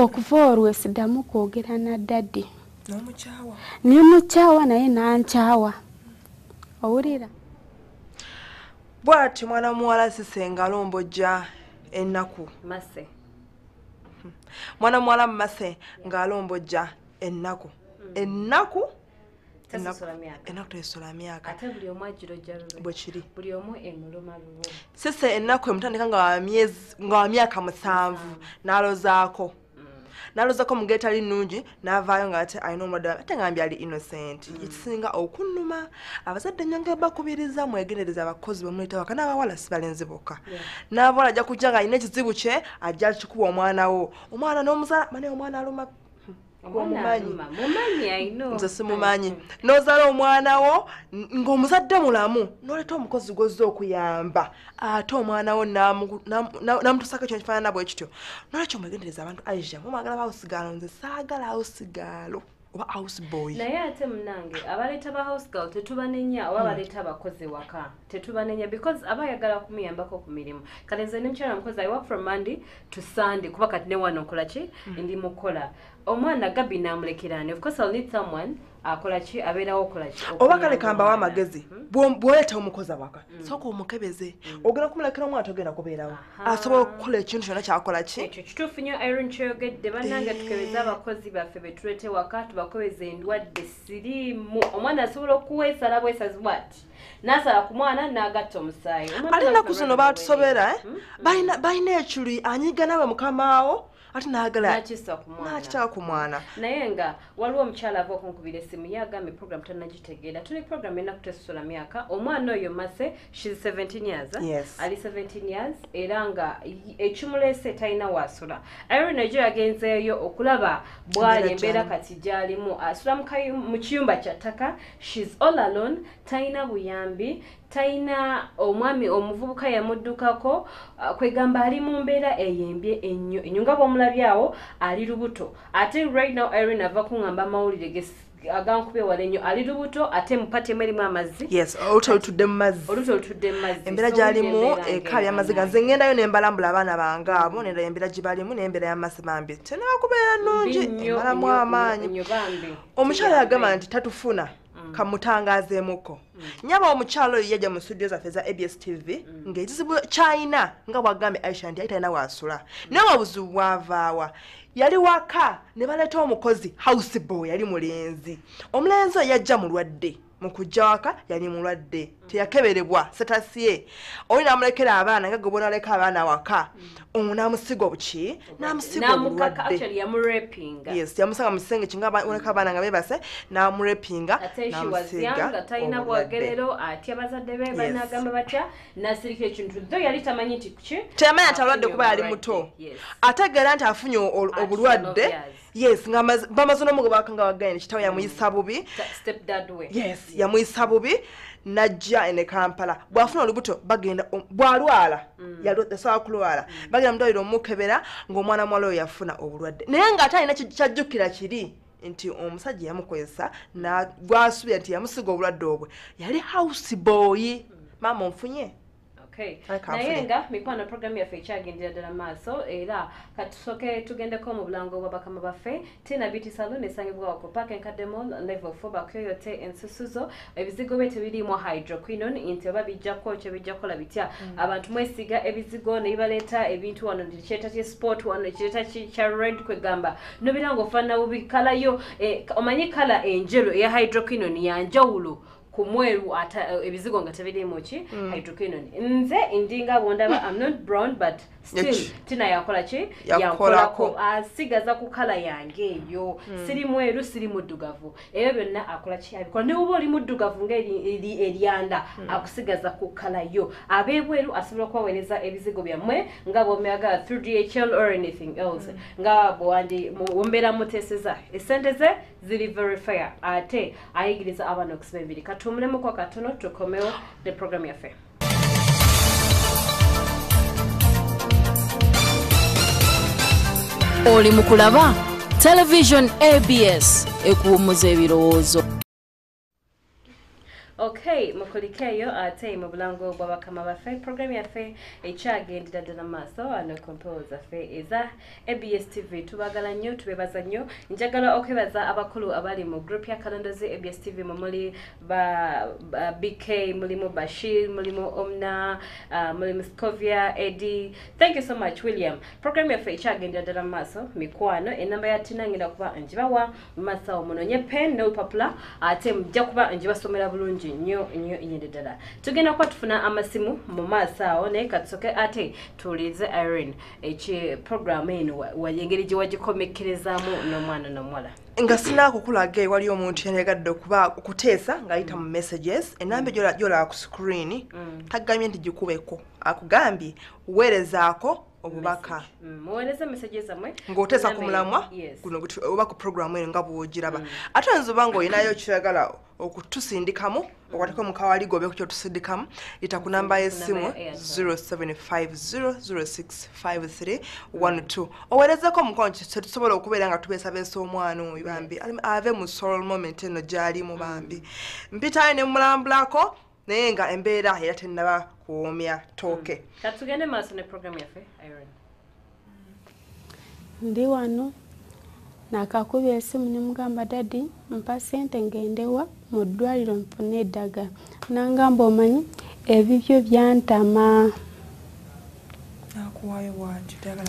okuva olwo siddamu kwogera na daddi nimukyawa naye nankyawa owulira bw'ati mwana muwala Sisenga alombojja ennaku mwana muwala Mase ng'alombojja ennaku tesola myaka bwe kiri Sise ennaku emutandika nga wa myaka 7 n'alozaako mugeeta ali nnungi n'avaayo nga ate alina omulwadde ate ngambye ali innocent ekisinga okunnuma abazadde nnyonge bakubiriza mwegendereza abakozi bamuleta waka n'abawala si balenzi bokka n'abawala ajja kujja nga alina ekizibu kye ajja kikuba omwana n'omuzala mane omwana aluma nze simumanyi n'ozaala omwana wo ng'omuzadde mulamu n'oleta omukozi gw'ozza okuyamba ate omwana wo n'amutusako ekyo kifaanana bwe kityo n'olwekyo mwegendereza abantu Aisha mumwagala bawusigaalo nze saagala awusigaalo oba house boy naye ate munange abaleeta ba house girl tetubanenya oba baleeta abakozi waka tetubanenya because abayagala kumuyambako ku mirimu kale nze nemukyala mukozi I work from Monday to Sunday kuba kati ne wano okola ki ndi mukola omwana Gabi namulekerane of course I'll need someone akola ki abeerawo okola ki oba kale kamba w'amagezi bw'oleeta omukozi awaka sooka omukebeze ogenda kumulekera omwana togenda kubeerawo asobola okukola ekintu kyonna kyakola ki ekyo kituufu nnyo Irene kyeyogedde bannange tukebeze abakozi baffe be tuleete waka tubakebeze endwadde siriimu omwana asobola okuweesala bwesazi bwati n'asala ku mwana n'agatta omusaayi alina ku zino baatusobera balina ekiri anyiga nawe mukamaawo ati n'akitaka ku mwana naye nga waliwo omukyala ava okunkubira essimu yagambye program tannagitegeera tuli program erina kutesosola myaka omwana oyo Mase she's 17 years ali 17 years era nga ekimuleese talina waasula Irene egyo yagenzeeyo okulaba bwali embeera kati gy'alimu asula mu kiyumba kya ttaka she's all alone talina buyambi talina omwami omuvubuka yamuddukako kwegamba ali mu mbeera eyembye ennyo ennyo nga bw'omulabyawo ali lubuto ate right now Irene ava kuŋŋamba amawulire agankubye wala ennyo ali lubuto ate mupatemu erimu amazzi oluto olutudde mu mazzi embeera gy'alimu eka by'amazzi ganze ngendayo nembalambula abaana bange abo nendaba embeera gye balimu n'embeera y'amazzi bambi tenakubeera nnungi embalamu amaanyi omukyala yagamba nti tatufuna kamutangaazeemuko nyaba omukyalo oyo yajja mu studio zaffe za ABS TV ng'ekizibu ky'alina nga bw'agambye Aisha nti talina waasula naye obuzibu bwavaawa yali waka ne baleeta omukozi house boy yali mulenzi omulenzi oyo yajja mulwadde mu kujja waka yali mulwadde teyakeberebwa setasiye oyo n'amulekera abaana nga gwe bonaleka abaana waka n'amusiga obuki n'amusiga obulwadde yamusanga mu kisenge kinga oleka abaana nga beebase n'amurepinga n'amusiga talina bwagerero atya bazadde be banagamba batya n'asirika ekintu ddo yali tamanyi nti ki teyamanya nti alwadde kuba yali muto ategeera nti afunye obulwadde nga bamaze n'omugobaka nga waganye nekitawe yamuyisa bubi yamuyisa bubi najja ene Kampala bwafuna olubuto bagenda bwalwala yasobola kulwala bagenda mudwaliro omukebera ng'omwana muwala oyo yafuna obulwadde naye nga ate alina kyajjukira kiri nti omusajja yamukozesa gwasubira nti yamusiga obulwadde obwe yali house boy maama onfunye naye nga mikwano program yaffe ekyagendera ddala maaso era katusooke tugendeko mu bulango bwa bakama baffe Tina Beauty Salon esangibwa ku Park Nkadde Mall level 4 Bakoyote Ensusuzo ebizigo bye tebirimu hydroquinone nti oba bijjako kye bijjakola bitya abantu mwesiga ebizigo ne bibaleeta ebintu wano kyeta kye sport wano kyeta kya red kwegamba nobira ng'ofaanana bubi kala yo omanyi kala enjeru eya hydroquinone ya njawulo ku mweru ebizigo nga tebirimu ki hydroquinone. Nze ndinga bondaba I'm not brown but still tina yakola ki yakolako asigaza ku kala yange eyo siri mweru siri muddugavu eyo byonna akola ki abikola ne ubo oli muddugavu ng'eryanda akusigaza ku kala yo abebweru asobola okubaweereza ebizigo byammwe nga bw'omeaga through DHL or anything else nga bwandi mumbeera muteeseza esente ze ziri very fair ate ayigiriza abaana okusiba ebiri katumulemu kwa katono tukomewo ne program yaffe. Oli mu kulaba Television ABS ekuwummuza ebirowoozo. Okay, mukulikeyo ate mu bulango bw'abakama baffe program yaffe ekyagendera ddala maaso ano kompolo zaffe eza ABS TV tubagala nnyo tubebaza nnyo njagala okwebaza abakulu abali mu group ya Kalandozi ABS TV muli ba BK mulimu Bashir mulimu Omna mulimu Scovia Eddie. Thank you so much William. Program yaffe ekyagendera ddala maaso mikwano enamba ya tina ngenda kuba njibawa masawo munonye pen n'olupapula ate mujja kuba njibasomera bulungi nyo inyededala tugenda kwa tufuna amasimu mu maaso awo naye katsoke ate tulize Irene echi program eno wayengeri gye wagikomekerezaamu n'omwana n'omuwala nga sinakukulaga wali omuntu yanegadde okuba okuteesa ng'ayita mu messages enamba gyola ku screen tagambye nti gikubeko akugambye weerezaako obubaka muweereza messages amwe ng'oteesa ku mulamwa guno oba ku program eno nga bw'ogiraba ate nzuba ng'olinayo kiragala okutusindikamu okwateko mu kawaligo obe kukyo tusindikamu yita ku namba y'essimu 0750065312 oweerezeko omukono tetusobola okubeera nga tubeesabeesa omwana oyo bambi ave mu soul moment eno gy'alimu bambi mpitayo ne mulambulako naye nga embeera era tennaba kuwomya tooke katugende maaso ne program yaffe Irene. Ndi wano nakakubya esimu nimugamba dadi mpa sente ngendewa mu ddwaliro mpone eddagala nangamba omanyi ebibyo byantama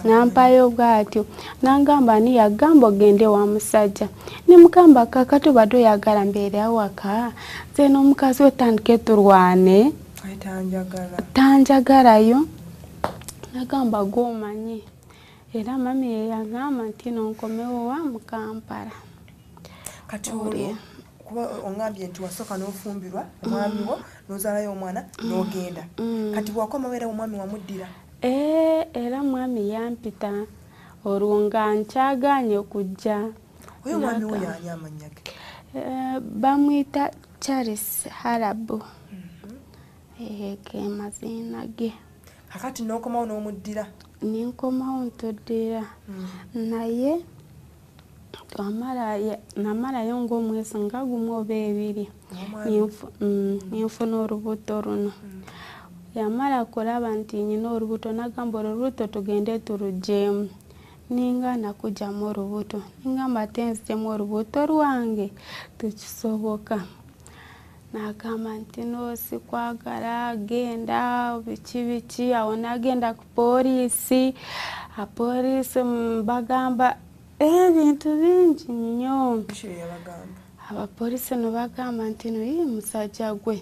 nampayo bwatyo nangamba ani yagamba ogende wa musajja nimugamba kakati badde oyagala mbeere awaka nze n'omukazi we tandike turwane tanjagalayo nagamba gwomanyi era mami yeyagamba nti nonkomewo wa mu Kampala kati olwo kuba ongambye nti wasooka n'ofumbirwa omwami wo n'ozaalayo omwana n'ogenda kati bwakoma weera omwami wamuddira era mwami yampita olwo nga nkyagaanye okujja oyo omwami wo yaani amannya ge bamwita Charles Harabu ke mazina ge kakati n'okomawo n'omuddira ninkomawo ntuddira naye namalayo ng'omwezi nga gumu oba ebiri ninfuna olubuto luno yamala kulaba nti nyina olubuto nagamba olubuto tugende tulugjeemu ninga nakugjamu olubuto ningamba tenzijemu olubuto lwange tekisoboka nagamba nti nosikwagala genda biki awo nagenda ku poliisi apoliisi bagamba ebintu bingi nnyo abapoliisi nibagamba nti noyi musajja gwe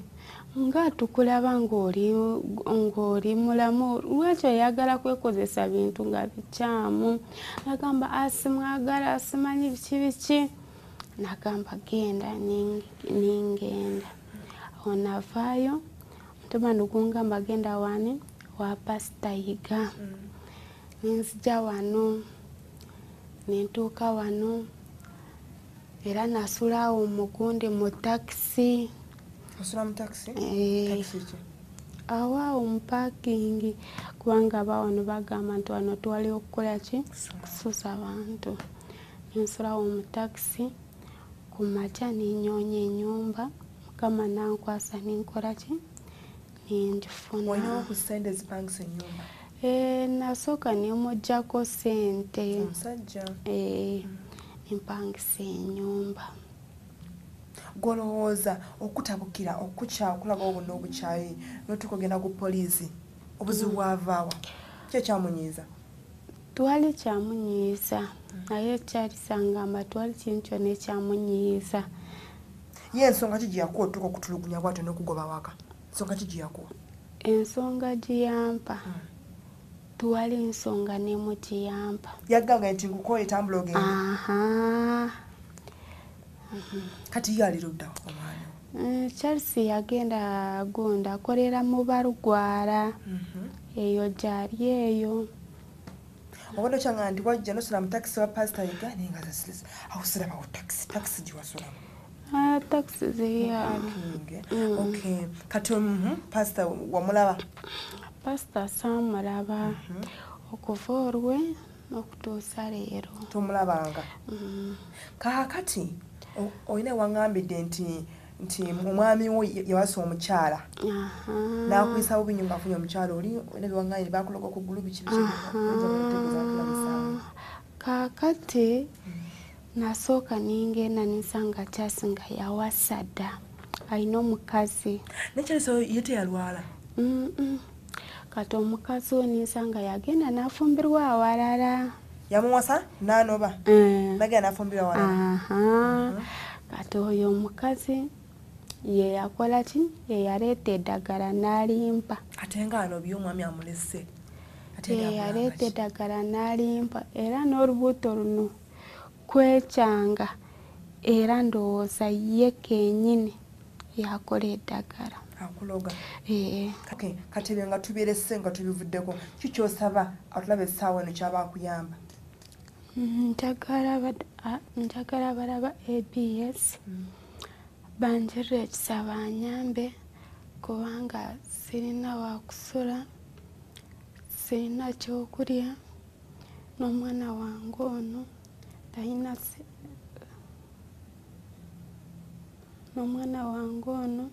nga tukulaba ng'oli mulamu lwaki oyagala kwekozesa bintu nga bikyamu nagamba asimwagala asimanyi biki nagamba genda ningenda awo navaayo mutima nigungamba genda wani wa Pasita Yiga ninzija wano nintuuka wano era nasulaawo mugundi mu takisi awo mu parking kubanga bawano bagamba nti wano twali okukola ki kususa abantu ninsulawo mu takisi ku makya ninyoonya ennyumba mukama nankwasa ninkola ki ninjifuna nasooka nimujjako sente nimpangisa ennyumba golowooza okutabukira okukulaga obunno obukyayi notukogenda ku poliisi obuzibu bwavaawa kyo kyamunyiiza twali kyamunyiiza naye kyali sangamba twali kintu kyonna ekyamunyiiza ye ensonga ki gyeyakuwa otuuka okutulugunya bwatyo n'okugoba waka ensonga ki gyeyakuwa ensonga giyampa tuwali ensonga n'emu giyampa yagganga nti nguko etambula ogenda kati ye alirudda omwana Chelsea yagenda gonda akolera mu Barugwara eyo gyali eyo obadde okyanga nti wajja nosula mu takisi wa pasita yiga naye nga zasilisa awusirabawo takisi giwasulamu taxi ziyali okay kati pasita wamulaba pasita saamulaba okuva olwe n'okutuusa leero tomulabanga kaakati olina waŋŋambidde nti omwami wo yawasa omukyala n'akuyisa bubi nga afunye omukyala oli olina byewaŋŋambidde bakuloga ku ggulu biki kaakati nasooka ningenda ninsanga Chelsea nga yawasa dda alina omukazi ne Chelsea ye teyalwala kati omukazi we ninsanga yagenda n'afumbirwa awalala yamuwasa n'anoba nagenda n'afumbirwa awalala kati oyo omukazi ye yakola ki ye yaleeta eddagala n'alimpa ate ng'anobye omwami amulese ye yaleeta eddagala n'alimpa era n'olubuto luno kwekyanga era ndowooza ye kennyini yakola eddagala akuloga kati ebyo nga tubirese nga tubivuddeko kikyosaba atulaba essaawa eno kyaba akuyamba njagala balaba ABS banjirira ekisa banyambe kubanga sirina wakusula sirina kyokulya n'omwana wange ono talina n'omwana wange ono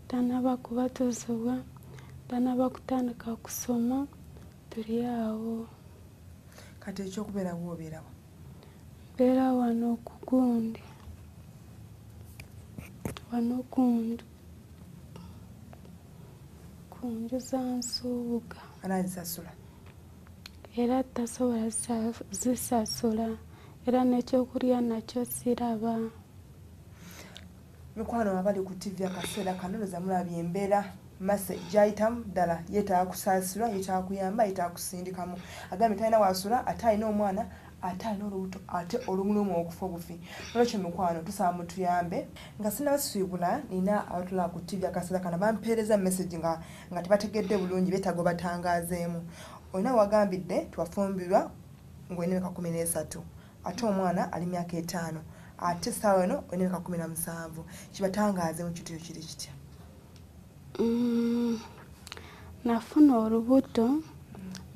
tanaba kubatuzibwa tanaba kutandika kusoma tuli awo kati ekyokubeera bwobeerawo mbeera wano okugundi wano kunju za Nsubuga anazisasula era tasobola zisasula era n'ekyokulya nakyo siraba mikwano abali ku TV akaseera kanonoza mulabye embeera mase gyayitamu ddala yeetaaga kusaasilwa yeetaaga kuyamba yeetaaga kusindikamu agambye talina wasula ate alina omwana ate alina olubuto ate olumulumu okufa obufi nolwekyo mikwano tusaba mutuyambe nga sinabasibula nina abatulaba ku TV akaseera kano bampeereza message nga tebategedde bulungi beetaaga obatangazeemu olina wagambidde twafumbirwa ng'olina emyaka 13 ate omwana ali myaka 5 ate essaawa eno olina emyaka 17 kibatangazeemu kityo kiri kitya nafuna olubuto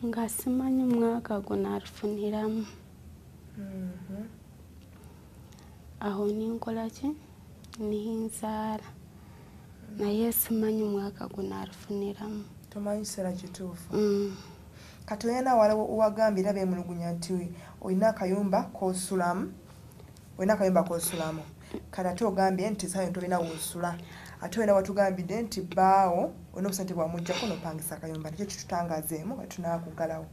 nga simanyi mwaka gunalufuniramu aho ninkola ki ninzaala naye simanyi mwaka gunalufuniramu tomanyi kiseera kituufu kati olina waliwo owagambira beemulugunya nti olina akayumba k'osulamu kati ate ogambye nti saa tolina woosula ate olina watugambidde nti bbaawo olina obusente bwamuggyako n'opangisa akayumba nakyo kitutangazeemu nga tunaakugalawo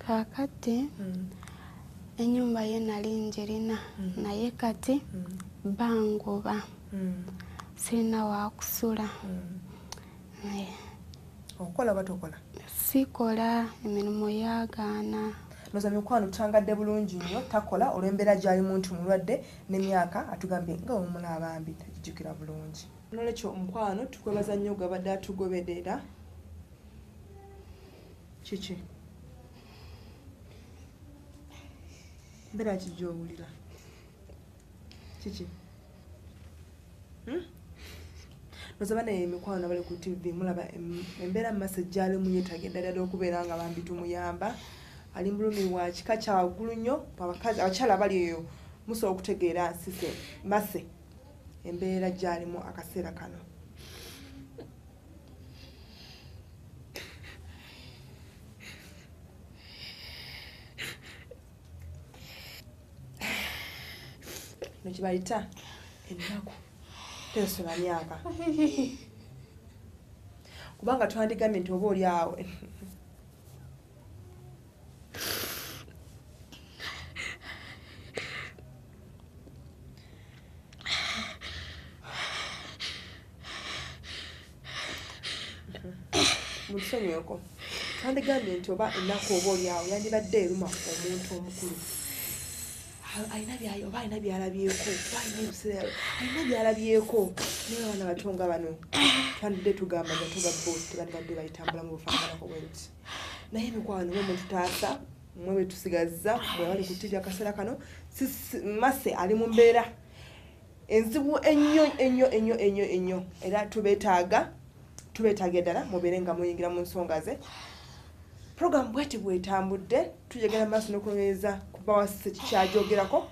kaakati ennyumba ye nali njirina naye kati bangoba sirina waakusula okola batokola sikola emirimu yagaana noza mikwano tutangadde bulungi nnyo takola olw'embeera gy'ali muntu mulwadde n'emyaka atugambye nga omulaba abambi takijjukira bulungi nolwekyo omukwano tukwebaza nnyo gabadde atugoberera kiki mbeera kijowulira kiki noza bana emikwano bali ku TV mulaba embeera mumaaso gyalimu yeetagenda ddala okubeera nga bambi tumuyamba ali mulumi wa kika kya waggulu nnyo abakazi abakyala bali eyo musobola okutegeera nsise mase embeera gyalimu akaseera kano nekibayita ennaku tesola myaka kubanga twandigambye nti oba oli awo musonyweko kandigambye nti oba ennaku oba olyawo yandibadde eruma omuntu omukulu alina byalabyeko alina byalabyeko naye abaana bato nga bano twandidde tugamba gatuga bosi tebandibadde bayitambula mu bufaananako bwenti naye mikwano mwe mututaasa mwe betusigazza mwe bali ku TV akaseera kano Mase ali mu mbeera enzibu ennyo era tubeetaaga ddala mubeere nga muyingira mu nsonga ze program bweti bwetambudde tujagala Mase n'okunoonyereza kuba wasise kikyajogerako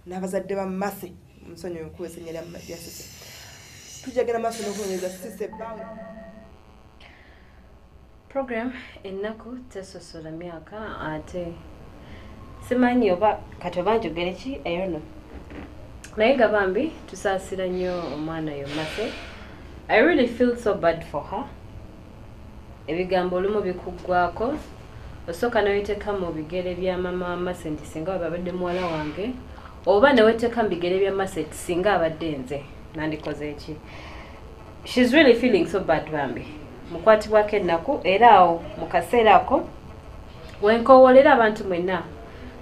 n'abazadde ba Mase musonyi okuwesa ennya lya Sise tujagala Mase n'okunoonyereza Sise program ennaku tesosola myaka ate simanyi oba kati oba njogere ki I don't know naye gabambi tusaasira nnyo omwana yo Mase. I really feel so bad for her. Ebigambo olumu bikuggwako osooka neweteka mu bigere bya mama Mase nti singa babadde muwala wange oba neweteka mu bigere bya Mase nti singa abadde nze nandikoze eki. She's really feeling so bad bambi mukwatibwako ennaku era awo mu kaseera ako wenkoowolera abantu mwenna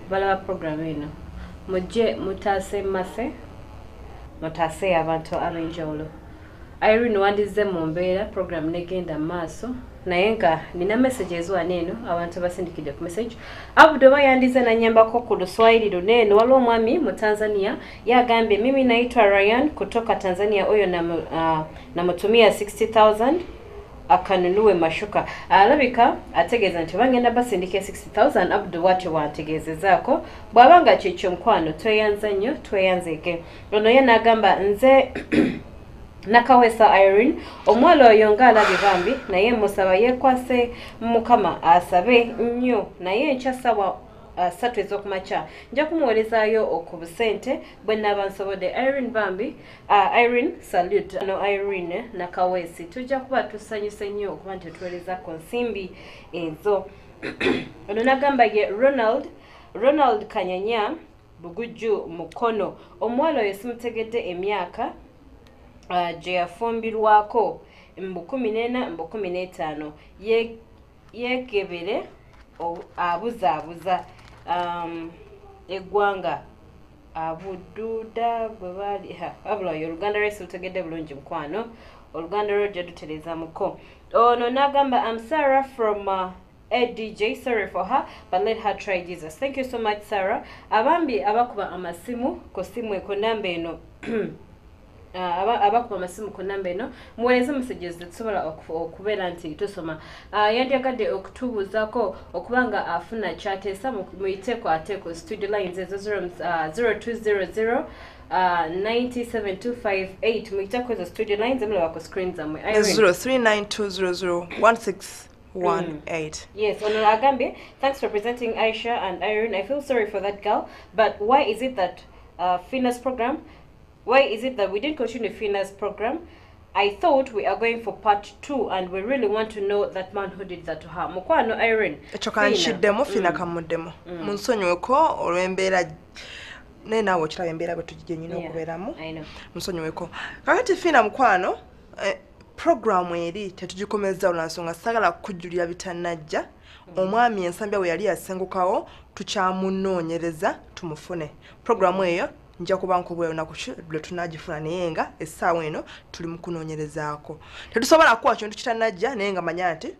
balaba program eno mujje mutaase Mase mutaase abantu ab'enjawulo. Irene wandize mu mbeera program negenda maaso naye nga nina messages waneeno abantu basindikidde ku message Abdo yandize na nyambako ku Luswahili luneeno waliwo omwami mu Tanzania yagambye mimi naitwa Ryan kutoka Tanzania oyo namutumia 60,000 akanunue mashuka alabika ategeeza nti bangenda basindike 60,000 Abdu wati wantegeezezaako bwabanga kyekyo nkwano tweyanza nnyo tweyanzeeke ono ye n'agamba nze nakawesa Irene omwalo oyo ng'alabye bambi naye musaba yekwase mukama asabe nnyo naye nkyasawa 3 ez'okumakya nja kumuweerezaayo okubusente bwe nnaaba nsobodde Irene bambi Irene salute no Irene nakawesi tujja kuba tusanyuse nnyo okuba nti tuweerezako nsimbi ezo ono n'agamba ye Ronald Kanyanya Bugujju Mukono omwalo oyo simutegedde emyaka gye yafumbirwako mbu 14 mbu 15 yeekebere abuzaabuza eggwanga abududa bwe bali wabula oyo oluganda lwesi lutegedde bulungi mukwano oluganda lwo gye dutereezamuko ono n'agamba I'm Sarah from a DJ, sorry for her, but let her try Jesus. Thank you so much, Sarah. Abambi abakuba amasimu ku simu ekonamba eno abakuba amasimu ku namba eno muweereze messages zitusobola okubeera nti tusoma yandyagadde okutubuuzaako okubanga afuna kyateesa muyiteeko ate ku studio lines ezo 0200 97258 muyiteeko ezo studio lines emulaba ku screen zammwe 0392001618 Yes, Honorable Agambe, thanks for presenting Aisha and Irene. I feel sorry for that girl, but why is it that Fina's program? Why is it that we didn't continue Fina's program? I thought we are going for part 2 and we really want to know that man who did that to her. Mukwano Irene. Echokanshiddemu Fina kamuddemu. Munsonyweko olw'embeera naye naawe okiraba embeera bwe tujje nyina okubeeramu. Munsonyweko. Kakati Fina mukwano program eri tetugikomezza olwansonga sagala kujulira bitannajja. Omwami ensambya we yali yasengukawo tukyamunoonyereza tumufune. Program eyo nja kuba nkubwe na lwe tunagifuna naye nga essaawa eno tuli mu kunoonyerezaako. Tetusobola kuwa kintu kitannajja naye nga manya nti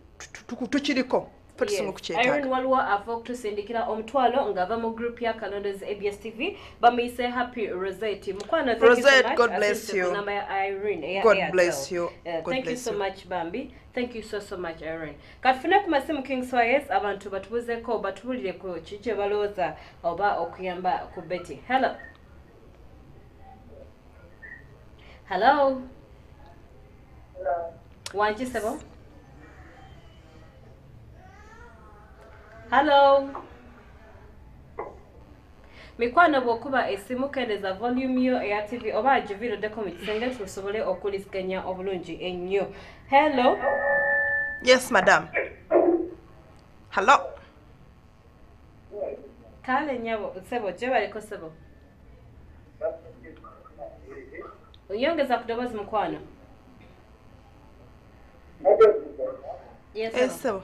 tukiriko. Irene waliwo ava okutusindikira omutwalo ng'ava mu group ya Kalondo's ABS TV bamuyise Happy Rosette. Mukwano, thank you so much. God bless you. Number Irene. God bless you. Thank you so much, Bambi. Thank you so much, Irene. Katufune ku masimu King Swayes abantu batubuzeeko batubulire ku kiki balowooza oba okuyamba ku Betty. Hello. Hello. Wanji sebo. Hello. Mikwano bwokuba esimu kendeza volume yo ya TV oba ajiviro deko mitsenga tusobole okulisiganya obulungi ennyo. Hello. Yes, madam. Hello. Kale nyabo sebo je baliko sebo. Oyongeza kudobozi mukwano. Yes, Esebo.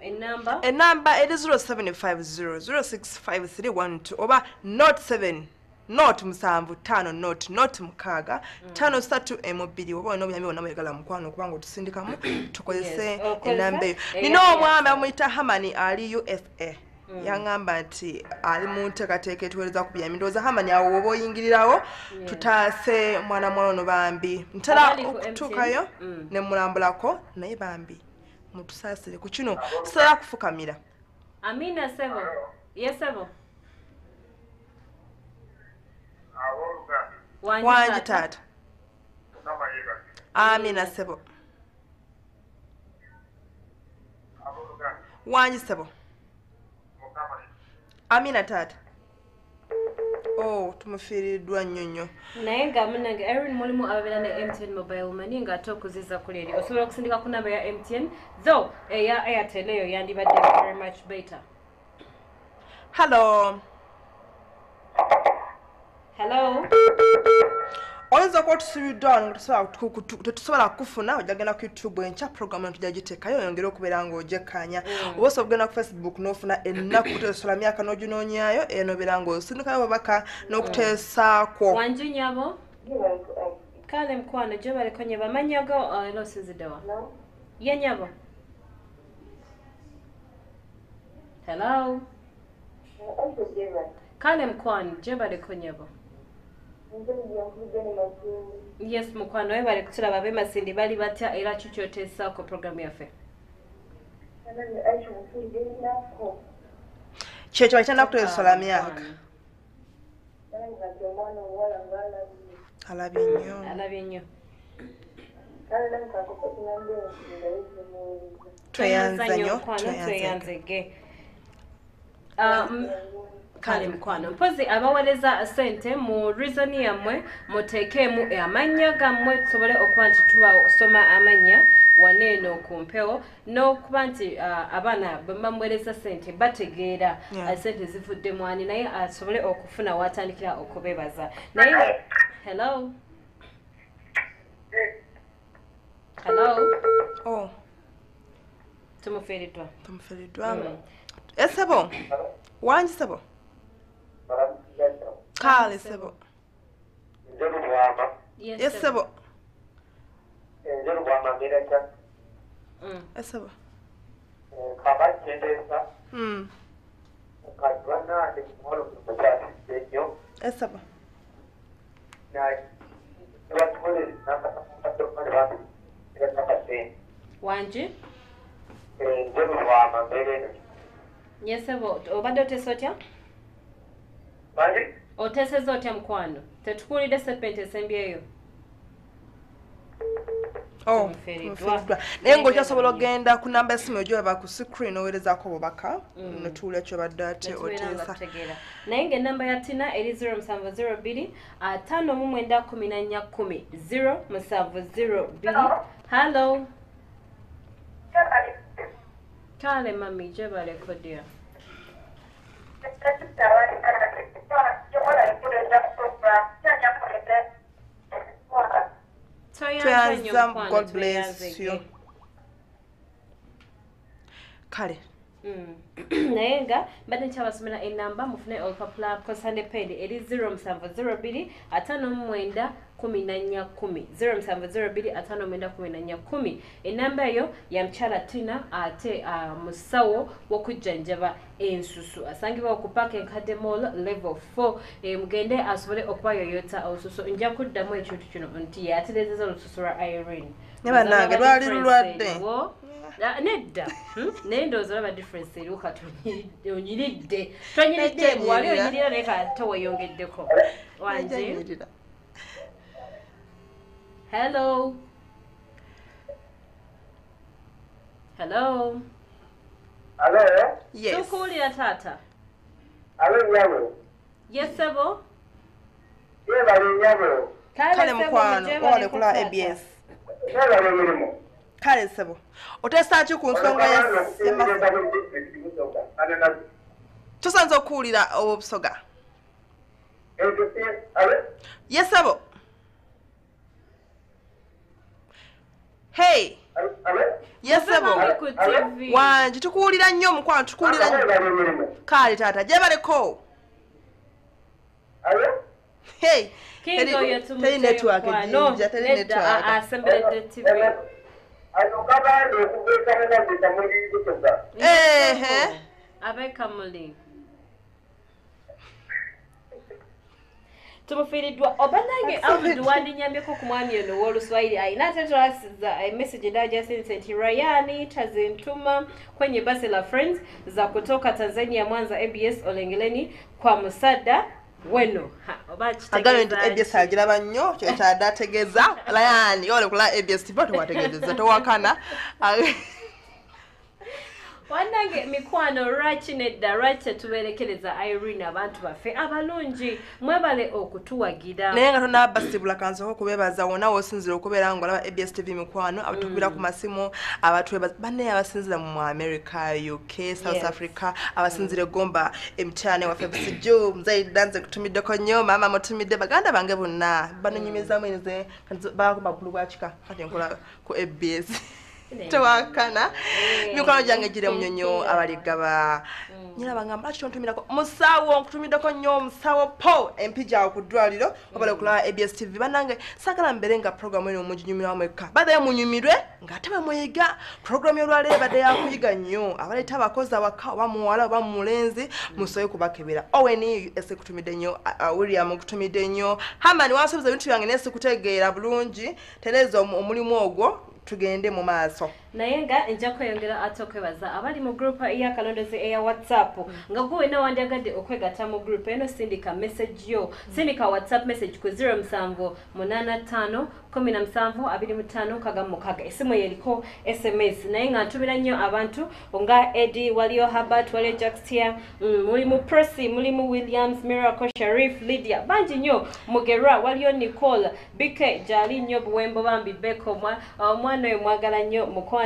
A number. Enamba it is 0750 oba not 7 not musanvu tano not mukaga tano satu emobili oba no byambi onamo yagala mukwano kubanga otusindikamu tukozese enamba eyo nino omwami amuyita Hamani ali USA yangamba nti ali mu nteekateeka etuweereza ku byambi ndowooza Hamani awo oba oyingirirawo tutaase mwana ono bambi ntera okutuukayo ne mulambulako naye bambi mutusaasire ku kino sitera kufukamira. Amina Sebo. Yes, Sebo. Wanji tata. Amina Sebo. Wanji Sebo. Amina tata. Oh, tumufiiriddwa nnyo. Naye nga munange Erin mulimu ababeera ne MTN mobile money nga ate okuziza kuli eri osobola okusindika ku namba ya MTN though eya Airtel eyo yandibadde very much better. Hello. Oyinza okuba otusibiddwa tetusobola kukufuna ojagenda ku YouTube enkya program eno tujja giteekayo oyongere okubeera ng'ogyekkaanya oba osobola okugenda ku Facebook n'ofuna ennaku kuteesola myaka n'oginoonyaayo enobeera ng'osindikayo babaka n'okuteesaako. Wanju nyabo? Kale mkwano gye baliko nyabo amannya go era osinziddewa? Ye nyabo? Hello? Kale mkwano gye baliko nyabo? Yes, mukwano we bali kutulaba be Masindi bali batya era kikyoteesaako program yaffe. Kyekyo bakitanda kuteesola myaka. Alabye nnyo. Tweyanza nnyo. Kale mkwano mpozi abaweereza sente mu reason yammwe muteekemu amannya gammwe tusobole okuba nti tubasoma amannya waneeno ku mpewo n'okuba nti abaana bwe bamuweereza sente bategeera sente zivudde mwani naye asobole okufuna watandikira okubebaza naye hello oh tumufiiriddwa Esebo wanji Sebo Kale Sebo. Yes Sebo. Sebo. Sebo. Wanji? Yes Sebo. Obadde oteesa otya? Oteeseza otya mukwano tetukuulidde sepenti esembyeyo naye ng'okyasobola okgenda ku namba esimu egyoba ku screen oweerezaako obubaka notuula kyobadde ate oteesa naye ng'ennamba ya tina eri 0702 5910 0702 hallo kale mami gye balekodya God bless you. Kale. Naye nga mbadde nkyabasomera ennamba mufune olupapula kosande pedi eri 0702 59 10 0702 59 10 ennamba eyo ya mukyala Tina ate musawo w'okujjanjaba ensusu asangibwa ku Park Nkadde Mall level 4 mugende asobole okubayoyota olususu nja kuddamu ekintu kino nti yatereezeza olususu lwa Irene nange lwali lulwadde nedda naye ndowooza olaba difference eriwo kati onyiridde tonyiridde wali onyirira naye kate weyongeddeko wanje hello yes tukuwulira taata yesebo kale mukwano owale kula ABS kale sebo oteesa ki ku nsonga tusanze okuwulira obusoga yesebo Hey. Yes, Mami ku TV. Wanji tukuwulira nnyo mukwano tukuwulira nnyo. Kale taata gyebaleko. Hey. Kingo Teri network ejinja, teri network. Asembere TV. Abeka muli. Tumufiridwa obanange Abdul wandinyambyeko ku mwami ono w'Oluswahili ayina tetwasiza message ndaja senti Rayani tazintuma kwenye basi la Friends za kutoka Tanzania Mwanza ABS Olengeleni kwa Musada weno agano ABS agiraba nnyo kyo kyadategeza Rayani ole kula ABS tibato wategeza towakana Wanange mikwano Rachinedda Racha tuberekereza Irene abantu bafe abalungi mwebale okutuwagira naye nga tona basibula kanzo kubebaza wona wosinzira okubeera ngo laba ABS TV mikwano abatubira ku masimu abatwebaza banne abasinzira mu America UK South Africa abasinzire gomba emtane wa Febisi Jo mzai danze kutumiddeko nnyo mama mutumidde baganda bange bonna banonyimiza mwenze ba ku magulu bwachika kati nkola ku ABS Tawakana mikwano jange jire munyonyo abaligaba nyina bangamba kitontumirako musawo nkutumiddeko nnyo musawo po empija okudwaliro obale kula ABS TV banange sagala mberenga program eno omujinyumira mweka badaye munyumirwe ngataba muyiga program yolwale badaye akuyiga nnyo abaleta abakozi abaka bamuwala bamulenzi musoye kubakebera oweni ese kutumidde nnyo William kutumidde nnyo Hamani wasoboza bintu byange nese kutegeera bulungi tereza omulimu ogwo tugende mu maaso nayenga njako yongera atokwebaza abali mu group ya Kalondozi ya WhatsApp nga gwe na wandagadde okwegata mu group eno sindika message yo sindika WhatsApp message ku 07851725 kagamukaga esimu yeriko SMS nayenga ntubira nnyo abantu nga Eddie Walio Habat Wale Jaxtia muli mu Percy muli mu Williams Miracle Sharif Lydia banji nnyo Mugera Walio Nicole Bike Jali nnyo Buwembo bambi Beko mwana mwagala nnyo mukwa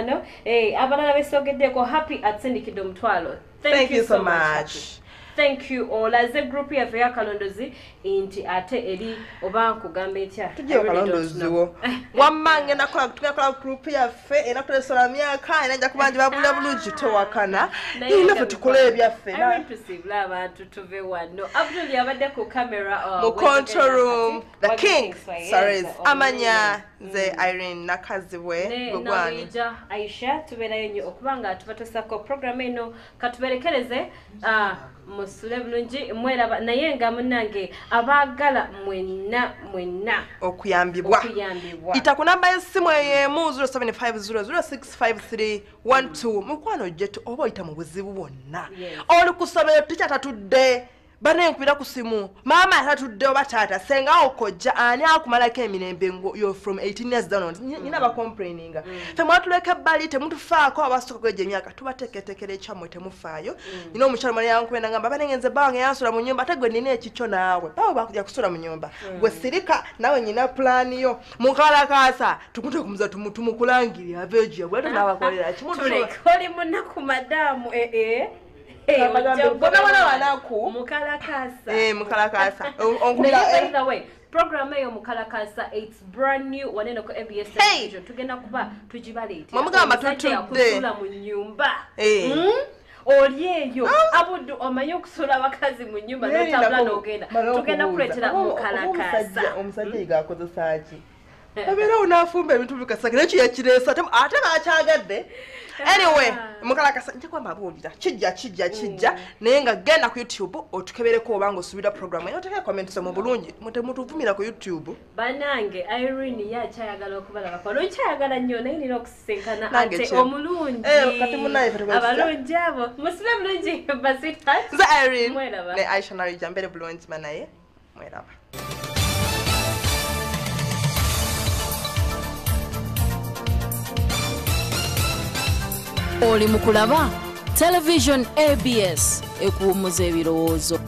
abalala besogeddeko happy atsindikidde omutwalo. Thank you so much. Thank you all as a group ya Feya Kalondozi inti ate eri oba nkugamba etya tujye Kalondozi wo wammange nakola tukakola group ya fe enatulesora myaka enanja kubanje babula bulungi towakana ina tukole ebyaffe I want to see abantu tuve wano Abdul yabadde ku camera mu control room the king sorry amanya ze Irene nakazibwe gogwani Nalija Aisha tuberayo nyo okubanga tubatosako program eno katuberekereze musule bulungi mweraba naye nga munange abagala mwenna okuyambibwa itakunamba esimu eyemu 0750065312 mukwano jetu oba oyita mu buzibu bwonna oli kusomero tikyatatudde bane nkubira ku simu mama atatudde oba taata senga okojja ani akumalako emirembe ngo you're from 18 years down nyina ba complaininga fe mwatuleka bali temutufaako abasoko kweje emyaka tubateketekere ekyamwe temufaayo nyina omukyalo mali yankwenda ngamba banengenze bange yansula mu nyumba tegwe nina ekikyo naawe bawo bakujja kusula mu nyumba gwe sirika nawe nyina plan yo mukalakasa tukunte kumuza tumukulangirira avegia bwetu nabakolera kimuntu oli munaku madamu mukalakasa by the way program eyo mukalakasa it's brand new waneno ko ABS television tugenda kuba tujibalete mumugamba tutudde mu nyumba Olieyo abudu omanyi okusula abakazi mu nyumba n'otambula n'ogenda tugenda kuleetera mukalakasa omusajja yigakozesa ki abeera unafumba ebintu bikasagire ekyo yakiresa ate bakyagadde anyway mukalakasa nje kwamba abuulira kijja naye nga genda ku YouTube otukebereko obanga osubira program eno oteke comments mu bulungi mutuvumira ku YouTube banange Irene yakyayagala okubalaba kono nkyayagala nnyo naye nina okusinkana ate omulungi kati munaye abalungi abo musule bulungi basita nze Irene ne Aisha Narija mbere bulungi manaye mweraba oli mukulaba television ABS ekuwumuza ebirowoozo